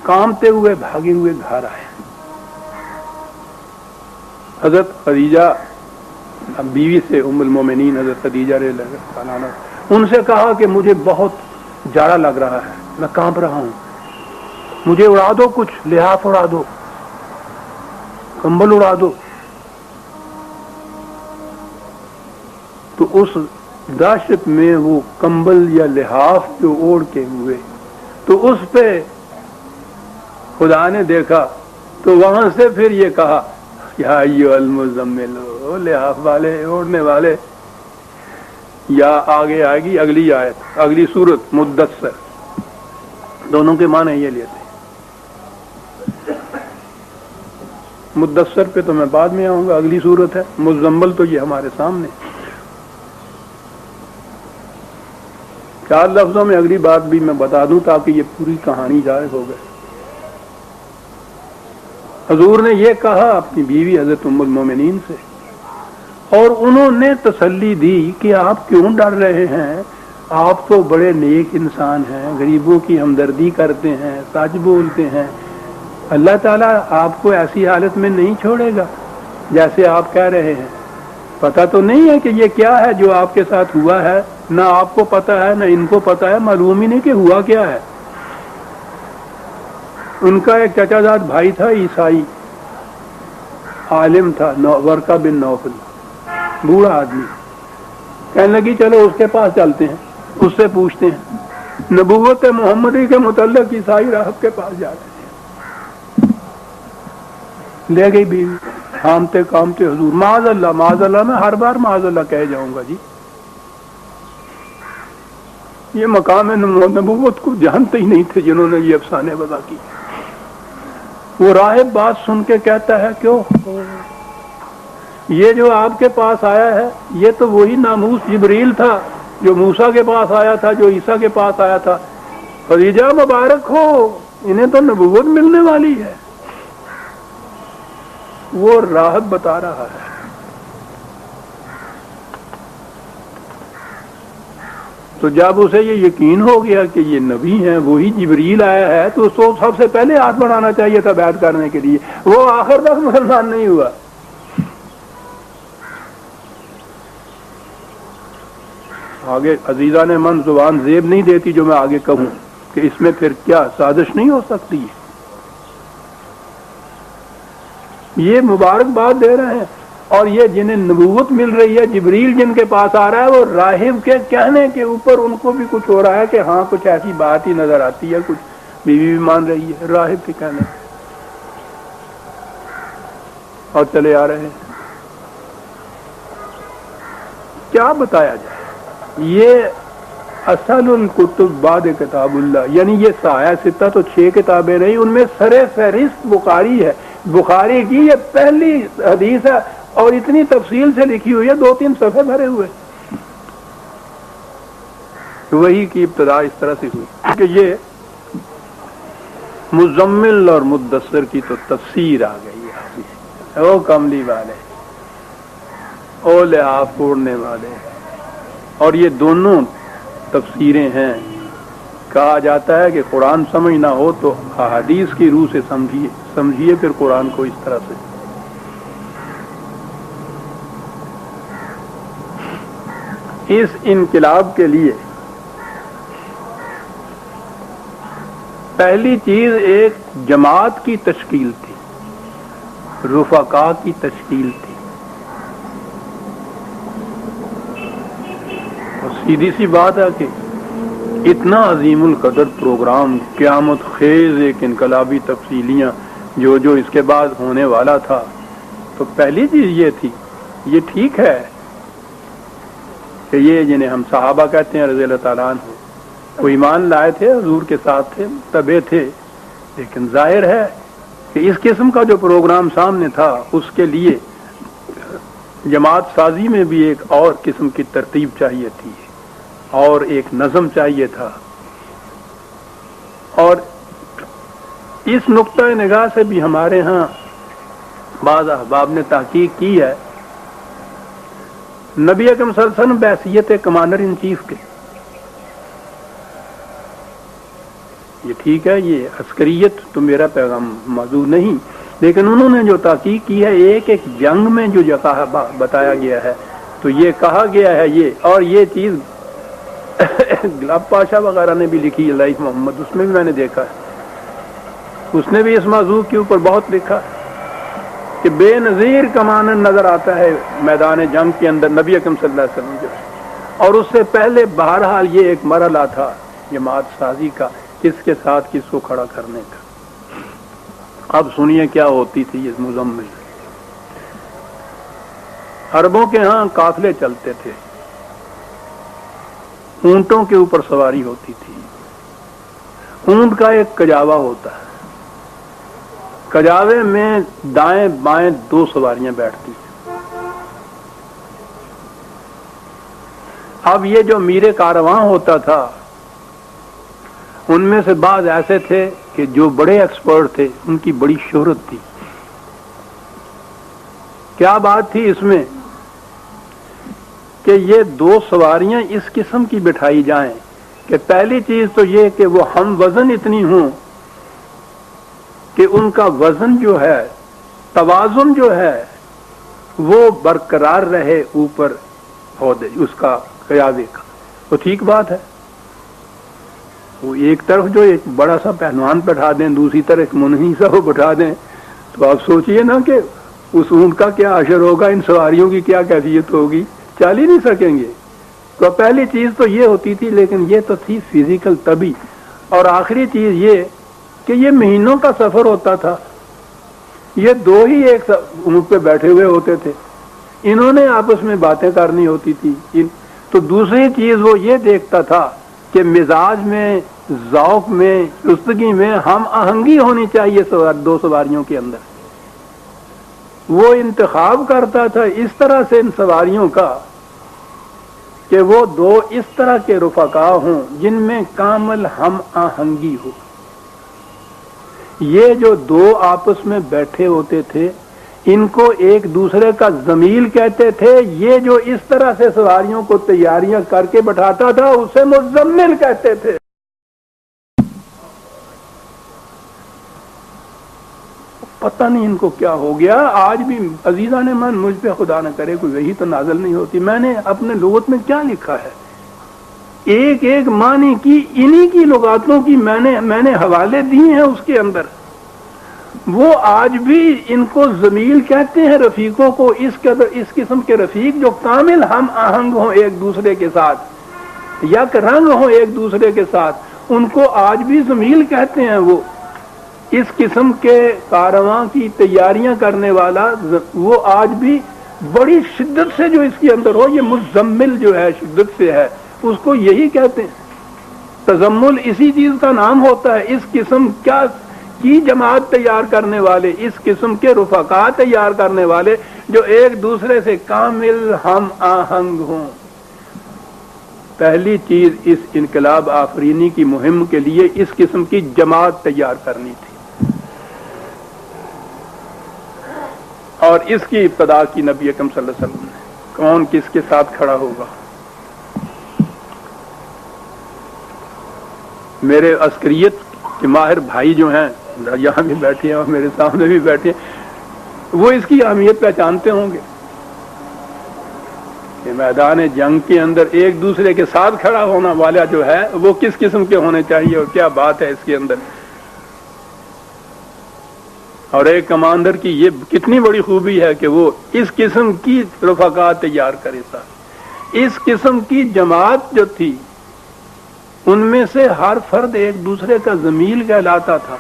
کامتے ہوئے بھاگے ہوئے گھر آئے. حضرت خدیجہ بیوی سے، ام المومنین حضرت خدیجہ رضی اللہ عنہا، ان سے کہا کہ مجھے بہت جاڑا لگ رہا ہے، میں کانپ رہا ہوں، مجھے اڑا دو، کچھ لحاف اڑا دو، کمبل اڑا دو. تو اس دہشت میں وہ کمبل یا لحاف جو اوڑھ کے ہوئے تو اس پہ خدا نے دیکھا تو وہاں سے پھر یہ کہا یا ایھا المزمل، لحاف والے، اوڑھنے والے. یا آگے آئے گی اگلی آیت، اگلی سورت مدثر، دونوں کے معنی یہ لیتے ہیں. مدثر پہ تو میں بعد میں آؤں گا، اگلی سورت ہے مزمل. تو یہ ہمارے سامنے 4 لفظوں میں اگلی بات بھی میں بتا دوں تاکہ یہ پوری کہانی ظاہر ہو گئے. حضور نے یہ کہا اپنی بیوی حضرت ام المومنین سے، اور انہوں نے تسلی دی کہ آپ کیوں ڈر رہے ہیں، آپ تو بڑے نیک انسان ہیں، غریبوں کی ہمدردی کرتے ہیں، سچ بولتے ہیں، اللہ تعالیٰ آپ کو ایسی حالت میں نہیں چھوڑے گا جیسے آپ کہہ رہے ہیں۔ پتہ تو نہیں ہے کہ یہ کیا ہے جو آپ کے ساتھ ہوا ہے، نہ آپ کو پتہ ہے نہ ان کو پتہ ہے، معلوم ہی نہیں کہ ہوا کیا ہے۔ ان کا ایک چچا زاد بھائی تھا، عیسائی عالم تھا، ورقہ بن نوفل، بوڑھا آدمی۔ کہنے لگی چلو اس کے پاس چلتے ہیں، اس سے پوچھتے ہیں۔ نبوت محمدی کے متعلق عیسائی راہب کے پاس جاتے ہیں۔ لے گئی بیوی، کامتے کامتے حضور معاذ اللہ معاذ اللہ، میں ہر بار معاذ اللہ کہہ جاؤں گا جی، یہ مقام نبوت کو جانتے ہی نہیں تھے جنہوں نے یہ افسانے وضع کی۔ وہ راہب بات سن کے کہتا ہے کیوں، یہ جو آپ کے پاس آیا ہے یہ تو وہی ناموس جبریل تھا جو موسیٰ کے پاس آیا تھا، جو عیسیٰ کے پاس آیا تھا۔ خدیجہ مبارک ہو، انہیں تو نبوت ملنے والی ہے۔ وہ راہب بتا رہا ہے۔ تو جب اسے یہ یقین ہو گیا کہ یہ نبی ہیں، وہی جبریل آیا ہے، تو اس کو سب سے پہلے ہاتھ بڑھانا چاہیے تھا بیعت کرنے کے لیے۔ وہ آخر تک مسلمان نہیں ہوا۔ آگے عزیزہ نے من زبان زیب نہیں دیتی جو میں آگے کہوں کہ اس میں پھر کیا سازش نہیں ہو سکتی ہے۔ یہ مبارکباد دے رہے ہیں، اور یہ جنہیں نبوت مل رہی ہے، جبریل جن کے پاس آ رہا ہے، وہ راہب کے کہنے کے اوپر ان کو بھی کچھ ہو رہا ہے کہ ہاں کچھ ایسی بات ہی نظر آتی ہے، کچھ بیوی بھی مان رہی ہے راہب کے کہنے، اور چلے آ رہے ہیں۔ کیا بتایا جائے؟ یہ اصل الکتب بعد کتاب اللہ، یعنی یہ سایہ ستہ تو 6 کتابیں رہی، ان میں سر فہرست بخاری ہے۔ بخاری کی یہ پہلی حدیث ہے، اور اتنی تفصیل سے لکھی ہوئی ہے، 2-3 صفحے بھرے ہوئے۔ وہی کی ابتدا اس طرح سے ہوئی کہ یہ مزمل اور مدثر کی تو تفسیر آ گئی ہے، او کملی والے، او لحاف اوڑھنے والے، اور یہ دونوں تفسیریں ہیں۔ کہا جاتا ہے کہ قرآن سمجھ نہ ہو تو احادیث کی روح سے سمجھیے پھر قرآن کو اس طرح سے۔ اس انقلاب کے لیے پہلی چیز ایک جماعت کی تشکیل تھی، رفقا کی تشکیل تھی۔ اور سیدھی سی بات ہے کہ اتنا عظیم القدر پروگرام، قیامت خیز ایک انقلابی تفصیلیاں جو اس کے بعد ہونے والا تھا، تو پہلی چیز یہ تھی، یہ ٹھیک ہے کہ یہ جنہیں ہم صحابہ کہتے ہیں رضی اللہ تعالیٰ عنہ، وہ ایمان لائے تھے، حضور کے ساتھ تھے، تبع تھے، لیکن ظاہر ہے کہ اس قسم کا جو پروگرام سامنے تھا اس کے لیے جماعت سازی میں بھی ایک اور قسم کی ترتیب چاہیے تھی، اور ایک نظم چاہیے تھا۔ اور اس نقطۂ نگاہ سے بھی ہمارے ہاں بعض احباب نے تحقیق کی ہے۔ نبی اکرم صلی اللہ علیہ وسلم بحیثیت کمانڈر ان چیف کے، یہ ٹھیک ہے، یہ عسکریت تو میرا پیغام موضوع نہیں، لیکن انہوں نے جو تحقیق کی ہے، ایک ایک جنگ میں جو جگہ بتایا گیا ہے، تو یہ کہا گیا ہے یہ، اور یہ چیز گلاب پاشا وغیرہ نے بھی لکھی لائف محمد، اس میں بھی میں نے دیکھا ہے، اس نے بھی اس موضوع کے اوپر بہت لکھا کہ بے نظیر کمانڈر نظر آتا ہے میدان جنگ کے اندر نبی اکرم صلی اللہ علیہ وسلم جو ہے، اور اس سے پہلے بہرحال یہ ایک مرحلہ تھا جماعت سازی کا، کس کے ساتھ کس کو کھڑا کرنے کا۔ اب سنیے کیا ہوتی تھی یہ مزمل۔ عربوں کے ہاں قافلے چلتے تھے، اونٹوں کے اوپر سواری ہوتی تھی، اونٹ کا ایک کجاوا ہوتا ہے، کجاوے میں دائیں بائیں 2 سواریاں بیٹھتی ہیں۔ اب یہ جو میر کارواں ہوتا تھا، ان میں سے بعض ایسے تھے کہ جو بڑے ایکسپرٹ تھے، ان کی بڑی شہرت تھی۔ کیا بات تھی اس میں کہ یہ دو سواریاں اس قسم کی بٹھائی جائیں کہ پہلی چیز تو یہ کہ وہ ہم وزن اتنی ہوں کہ ان کا وزن جو ہے، توازن جو ہے وہ برقرار رہے اوپر عہدے اس کا قیادے کا. تو ٹھیک بات ہے، وہ ایک طرف جو ایک بڑا سا پہلوان بٹھا دیں، دوسری طرف ایک منحی سا وہ بٹھا دیں، تو آپ سوچئے نا کہ اس اونٹ کا کیا حشر ہوگا، ان سواریوں کی کیا کیفیت ہوگی، چل ہی نہیں سکیں گے. تو پہلی چیز تو یہ ہوتی تھی، لیکن یہ تو تھی فزیکل طبی. اور آخری چیز یہ کہ یہ مہینوں کا سفر ہوتا تھا، یہ دو ہی ایک اونٹ پہ بیٹھے ہوئے ہوتے تھے، انہوں نے آپس میں باتیں کرنی ہوتی تھی. تو دوسری چیز وہ یہ دیکھتا تھا کہ مزاج میں، ذوق میں، چستگی میں ہم آہنگی ہونی چاہیے دو سواریوں کے اندر. وہ انتخاب کرتا تھا اس طرح سے ان سواریوں کا کہ وہ دو اس طرح کے رفقا ہوں جن میں کامل ہم آہنگی ہو. یہ جو دو آپس میں بیٹھے ہوتے تھے ان کو ایک دوسرے کا ضمیل کہتے تھے. یہ جو اس طرح سے سواریوں کو تیاریاں کر کے بٹھاتا تھا اسے مزمل کہتے تھے. پتہ نہیں ان کو کیا ہو گیا. آج بھی عزیزان من مجھ پہ خدا نہ کرے کوئی وحی تو نازل نہیں ہوتی. میں نے اپنے لغت میں کیا لکھا ہے، ایک ایک معنی کی انہی کی لغاتوں کی میں نے حوالے دیے ہیں اس کے اندر. وہ آج بھی ان کو ضمیل کہتے ہیں رفیقوں کو، اس قسم کے رفیق جو کامل ہم آہنگ ہوں ایک دوسرے کے ساتھ، یک رنگ ہوں ایک دوسرے کے ساتھ، ان کو آج بھی ضمیل کہتے ہیں. وہ اس قسم کے کارواں کی تیاریاں کرنے والا وہ آج بھی بڑی شدت سے جو اس کے اندر ہو، یہ مزمل جو ہے شدت سے ہے، اس کو یہی کہتے ہیں. تزمل اسی چیز کا نام ہوتا ہے. اس قسم کیا کی جماعت تیار کرنے والے، اس قسم کے رفقا تیار کرنے والے جو ایک دوسرے سے کامل ہم آہنگ ہوں. پہلی چیز اس انقلاب آفرینی کی مہم کے لیے اس قسم کی جماعت تیار کرنی تھی، اور اس کی ابتدا کی نبی اکرم صلی اللہ علیہ وسلم نے. کون کس کے ساتھ کھڑا ہوگا؟ میرے عسکریت کے ماہر بھائی جو ہیں یہاں بھی بیٹھے ہیں اور میرے سامنے بھی بیٹھے ہیں، وہ اس کی اہمیت پہچانتے ہوں گے کہ میدان جنگ کے اندر ایک دوسرے کے ساتھ کھڑا ہونا والا جو ہے وہ کس قسم کے ہونے چاہیے اور کیا بات ہے اس کے اندر. اور ایک کمانڈر کی یہ کتنی بڑی خوبی ہے کہ وہ اس قسم کی رفقا تیار کرے تھا. اس قسم کی جماعت جو تھی ان میں سے ہر فرد ایک دوسرے کا ضمیل کہلاتا تھا.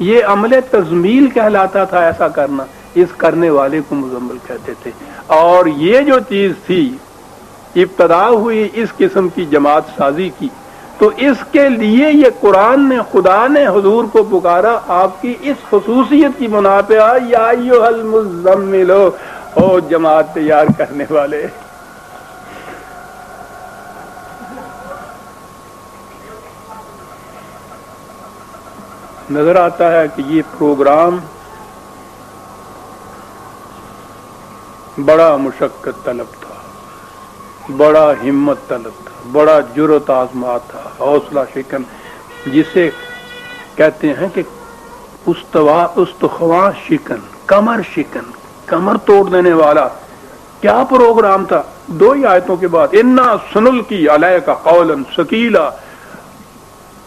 یہ عمل تزمیل کہلاتا تھا. ایسا کرنا، اس کرنے والے کو مزمل کہتے تھے. اور یہ جو چیز تھی ابتدا ہوئی اس قسم کی جماعت سازی کی، تو اس کے لیے یہ قرآن نے، خدا نے حضور کو پکارا آپ کی اس خصوصیت کی بنا پہ، یا ایھا المزمل، او جماعت تیار کرنے والے. نظر آتا ہے کہ یہ پروگرام بڑا مشقت طلب تھا، بڑا ہمت طلب تھا، بڑا جرأت آزما تھا، حوصلہ شکن جسے کہتے ہیں کہ استخواں شکن، کمر شکن، کمر توڑ دینے والا. کیا پروگرام تھا؟ دو ہی آیتوں کے بعد انا سنلقی علیک قولا ثقیلا.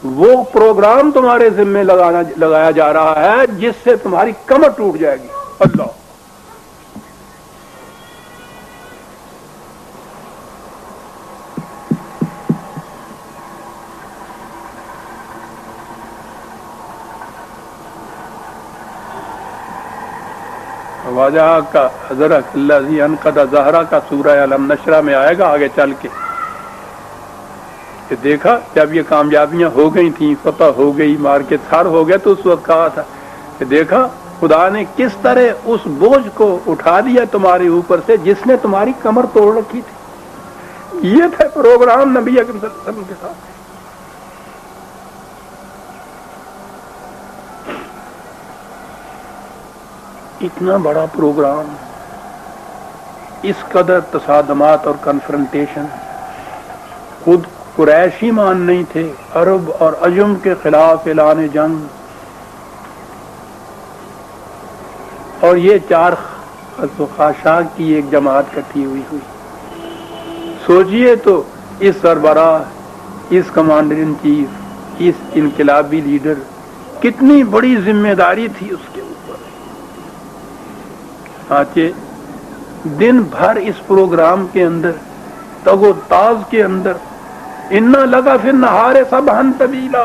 وہ پروگرام تمہارے ذمہ لگایا جا رہا ہے جس سے تمہاری کمر ٹوٹ جائے گی. اللہ، واجہ کا حضرت الذی انقض ظہرہ کا سورہ علم نشرہ میں آئے گا آگے چل کے کہ دیکھا جب یہ کامیابیاں ہو گئی تھیں، فتح ہو گئی، مارکیٹ ہر ہو گیا، تو اس وقت کہا تھا کہ دیکھا خدا نے کس طرح اس بوجھ کو اٹھا دیا تمہارے اوپر سے جس نے تمہاری کمر توڑ رکھی تھی. یہ تھا پروگرام نبی اکرم صلی اللہ علیہ وسلم کے ساتھ. اتنا بڑا پروگرام اس قدر تصادمات اور کنفرنٹیشن. خود قریش ہی مان نہیں تھے، عرب اور عجم کے خلاف اعلان جنگ، اور یہ چار خاشاک کی ایک جماعت کٹھی ہوئی. سوچئے تو اس سربراہ، اس کمانڈر ان چیف، اس انقلابی لیڈر، کتنی بڑی ذمہ داری تھی اس کے اوپر. آنچہ دن بھر اس پروگرام کے اندر، تگ و تاز کے اندر، انا لگا پھر نہارے سبحن طویلا.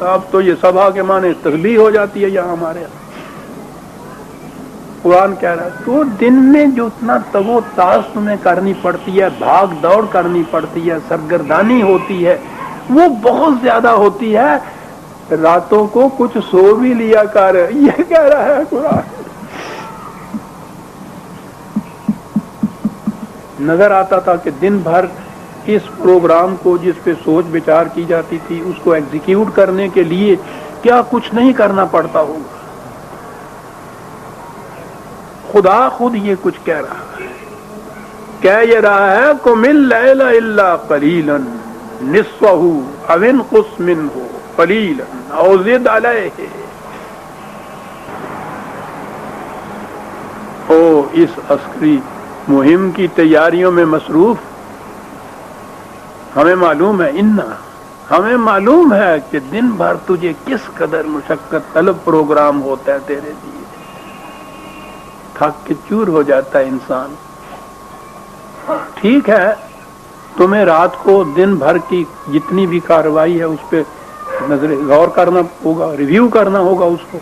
اب تو یہ سبھا کے معنی تسبیح ہو جاتی ہے یہاں ہمارے یہاں. قرآن کہہ رہا ہے تو دن میں جو اتنا تگ و تاز تمہیں کرنی پڑتی ہے، بھاگ دوڑ کرنی پڑتی ہے، سرگردانی ہوتی ہے، وہ بہت زیادہ ہوتی ہے. راتوں کو کچھ سو بھی لیا کر، یہ کہہ رہا ہے قرآن. نظر آتا تھا کہ دن بھر اس پروگرام کو، جس پہ سوچ بچار کی جاتی تھی، اس کو ایگزیکیوٹ کرنے کے لیے کیا کچھ نہیں کرنا پڑتا ہوگا. خدا خود یہ کچھ کہہ رہا ہے، کہہ یہ رہا ہے قم اللیل الا قلیلا نصفہ او انقص منہ قلیلا او زد علیہ. او اس عسکری مہم کی تیاریوں میں مصروف. ہمیں معلوم ہے ہمیں معلوم ہے کہ دن بھر تجھے کس قدر مشقت طلب پروگرام ہوتا ہے تیرے لیے. تھک کے چور ہو جاتا ہے انسان. ٹھیک ہے، تمہیں رات کو دن بھر کی جتنی بھی کارروائی ہے اس پہ نظر غور کرنا ہوگا، ریویو کرنا ہوگا اس کو.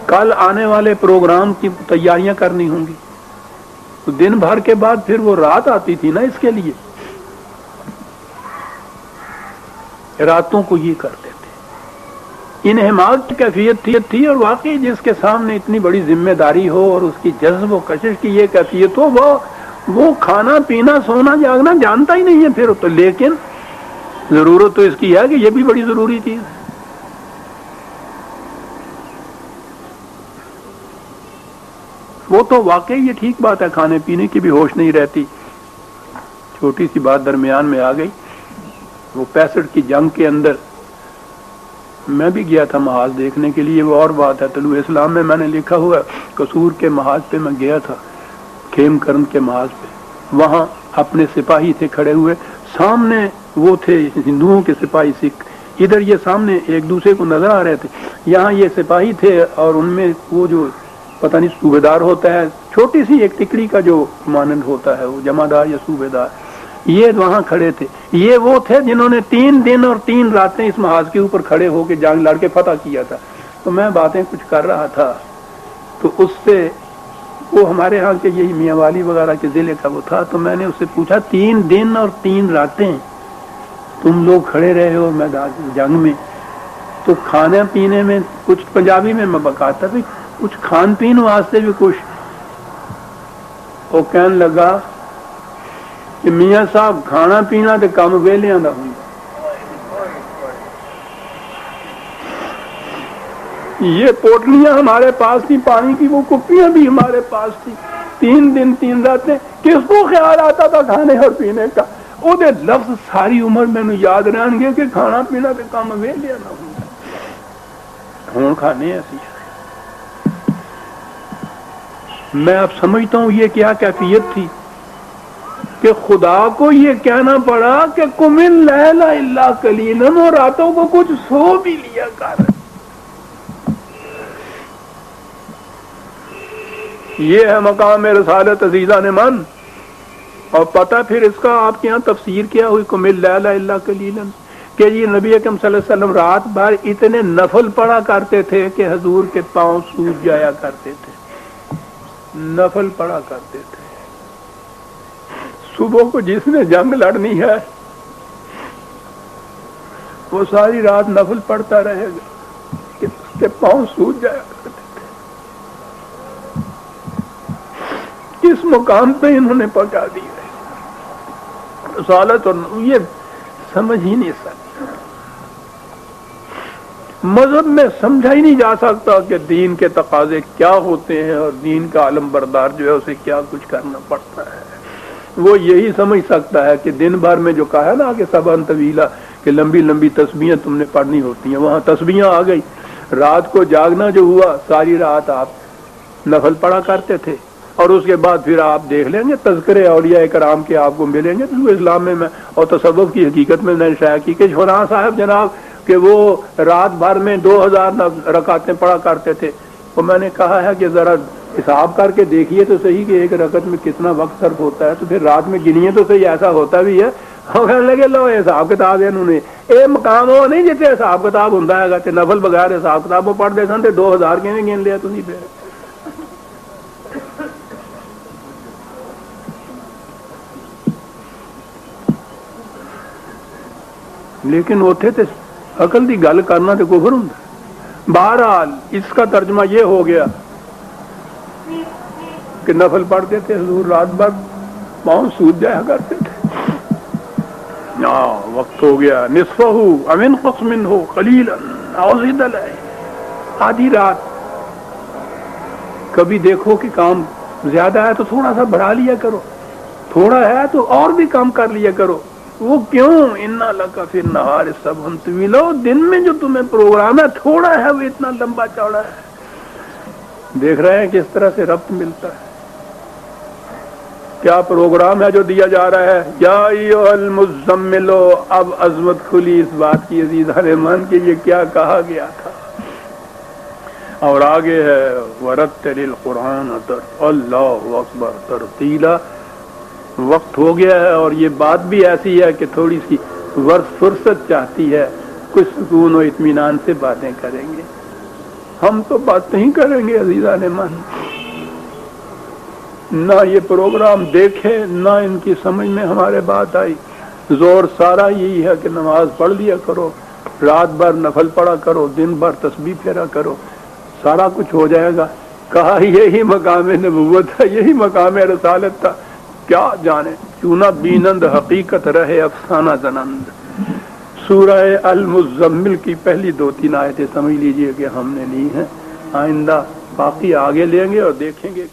کل آنے والے پروگرام کی تیاریاں کرنی ہوں گی. تو دن بھر کے بعد پھر وہ رات آتی تھی نا اس کے لیے. راتوں کو یہ کرتے تھے. انہماک کی کیفیت تھی اور واقعی جس کے سامنے اتنی بڑی ذمہ داری ہو اور اس کی جذب و کشش کی یہ کیفیت ہو، وہ کھانا پینا سونا جاگنا جانتا ہی نہیں ہے پھر تو. لیکن ضرورت تو اس کی ہے کہ یہ بھی بڑی ضروری چیز ہے. وہ تو واقعی یہ ٹھیک بات ہے، کھانے پینے کی بھی ہوش نہیں رہتی. چھوٹی سی بات درمیان میں آ گئی. وہ 65 کی جنگ کے اندر میں بھی گیا تھا محاذ دیکھنے کے لیے. وہ اور بات ہے، طلوع اسلام میں میں نے لکھا ہوا قصور کے محاذ پہ میں گیا تھا، کھیم کرن کے محاذ پہ. وہاں اپنے سپاہی تھے کھڑے ہوئے، سامنے وہ تھے ہندوؤں کے سپاہی سکھ، ادھر یہ سامنے ایک دوسرے کو نظر آ رہے تھے. یہاں یہ سپاہی تھے اور ان میں وہ جو پتہ نہیں صوبیدار ہوتا ہے، چھوٹی سی ایک ٹکڑی کا جو مانند ہوتا ہے، وہ جمعدار یا صوبیدار، یہ وہاں کھڑے تھے. یہ وہ تھے جنہوں نے 3 دن اور 3 راتیں اس محاذ کے اوپر کھڑے ہو کے جنگ لڑ کے فتح کیا تھا. تو میں باتیں کچھ کر رہا تھا تو اس سے وہ ہمارے ہاں کے یہی میاں والی وغیرہ کے ضلع کا وہ تھا. تو میں نے اس سے پوچھا 3 دن اور 3 راتیں تم لوگ کھڑے رہے ہو میدان جنگ میں، تو کھانے پینے میں کچھ پنجابی میں بکاتا بھی کچھ کھان پین واسطے بھی کچھ. وہ کہنے لگا کہ میاں صاحب کھانا پینا تو کم ویلیاں دا ہوں. یہ پوٹلیاں ہمارے پاس تھی، پانی کی وہ کپیاں بھی ہمارے پاس تھی. 3 دن 3 راتیں کس کو خیال آتا تھا کھانے اور پینے کا؟ وہ دے لفظ ساری عمر میں یاد رہن گے کہ کھانا پینا تو کم ویلیاں دا ہوں. ہوں کھانے ایسی ہے. میں اب سمجھتا ہوں یہ کیا کیفیت تھی کہ خدا کو یہ کہنا پڑا کہ قم اللیل الا قلیلا، اور راتوں کو کچھ سو بھی لیا کر. یہ ہے مقام رسالت عزیزان من. اور پتہ پھر اس کا آپ کے یہاں تفسیر کیا ہوئی قم اللیل الا قلیلا، کہ یہ نبی اکرم صلی اللہ علیہ وسلم رات بھر اتنے نفل پڑھا کرتے تھے کہ حضور کے پاؤں سوج جایا کرتے تھے. نفل پڑھا کرتے تھے. صبح کو جس نے جنگ لڑنی ہے وہ ساری رات نفل پڑھتا رہے گا کہ اس کے پاؤں سوج جایا کرتے تھے. کس مقام پہ انہوں نے پکا دی ہے رسالت، اور یہ سمجھ ہی نہیں سکتے. مذہب میں سمجھا ہی نہیں جا سکتا کہ دین کے تقاضے کیا ہوتے ہیں اور دین کا علم بردار جو ہے اسے کیا کچھ کرنا پڑتا ہے. وہ یہی سمجھ سکتا ہے کہ دن بھر میں جو کہا ہے نا کہ سبحان طویلہ کہ لمبی لمبی تسبیحیں تم نے پڑھنی ہوتی ہیں، وہاں تسبیحیں آ گئی. رات کو جاگنا جو ہوا، ساری رات آپ نفل پڑھا کرتے تھے اور اس کے بعد پھر آپ دیکھ لیں گے تذکرے اولیاء کرام کے آپ کو ملیں گے تو اسلام میں اور تصوف کی حقیقت میں نے شائع کی کہ شوراء صاحب جناب کہ وہ رات بھر میں 2000 رکعتیں پڑھا کرتے تھے. تو میں نے کہا ہے کہ ذرا حساب کر کے دیکھیے تو صحیح کہ ایک رکعت میں کتنا وقت صرف ہوتا ہے، تو پھر رات میں گنیے تو صحیح، ایسا ہوتا بھی ہے. کہنے لگے لو حساب کتاب ہے انہوں نے یہ مقام وہ نہیں جتنے حساب کتاب ہوتا ہے کہ نفل بغیر حساب کتاب وہ پڑھتے سن 2000 کیویں گن لیا تھی پھر. لیکن اتنے تے عقل دی گل کرنا تے کفر ہوندا. بہرحال اس کا ترجمہ یہ ہو گیا کہ نفل پڑھتے تھے حضور، رات بھر پاؤں سوج جایا کرتے تھے. وقت ہو گیا، نصفہ او انقص منہ قلیلا او زد علیہ، آدھی رات. کبھی دیکھو کہ کام زیادہ ہے تو تھوڑا سا بڑھا لیا کرو، تھوڑا ہے تو اور بھی کام کر لیا کرو. وہ کیوں؟ انا لک فی النہار سبحا طویلا، دن میں جو تمہیں پروگرام ہے تھوڑا ہے، وہ اتنا لمبا چوڑا ہے. دیکھ رہے ہیں کس طرح سے ربط ملتا ہے، کیا پروگرام ہے جو دیا جا رہا ہے. یا ایھا المزمل، اب عظمت کھلی اس بات کی عزیزان ایمان کہ یہ کیا کہا گیا تھا. اور آگے ہے ورتل القرآن اللہ اکبر ترتیلا. وقت ہو گیا ہے اور یہ بات بھی ایسی ہے کہ تھوڑی سی فرصت چاہتی ہے، کچھ سکون و اطمینان سے باتیں کریں گے. ہم تو بات نہیں کریں گے عزیزان ایمان، نہ یہ پروگرام دیکھے نہ ان کی سمجھ میں ہمارے بات آئی. زور سارا یہی ہے کہ نماز پڑھ لیا کرو، رات بھر نفل پڑھا کرو، دن بھر تسبیح پھیرا کرو، سارا کچھ ہو جائے گا. کہا یہی مقام نبوت ہے، یہی مقام رسالت تھا. کیا جانے کیوں نہ بینند حقیقت رہے افسانہ زنند. سورہ المزمل کی پہلی 2-3 آیتیں سمجھ لیجئے کہ ہم نے لی ہیں. آئندہ باقی آگے لیں گے اور دیکھیں گے.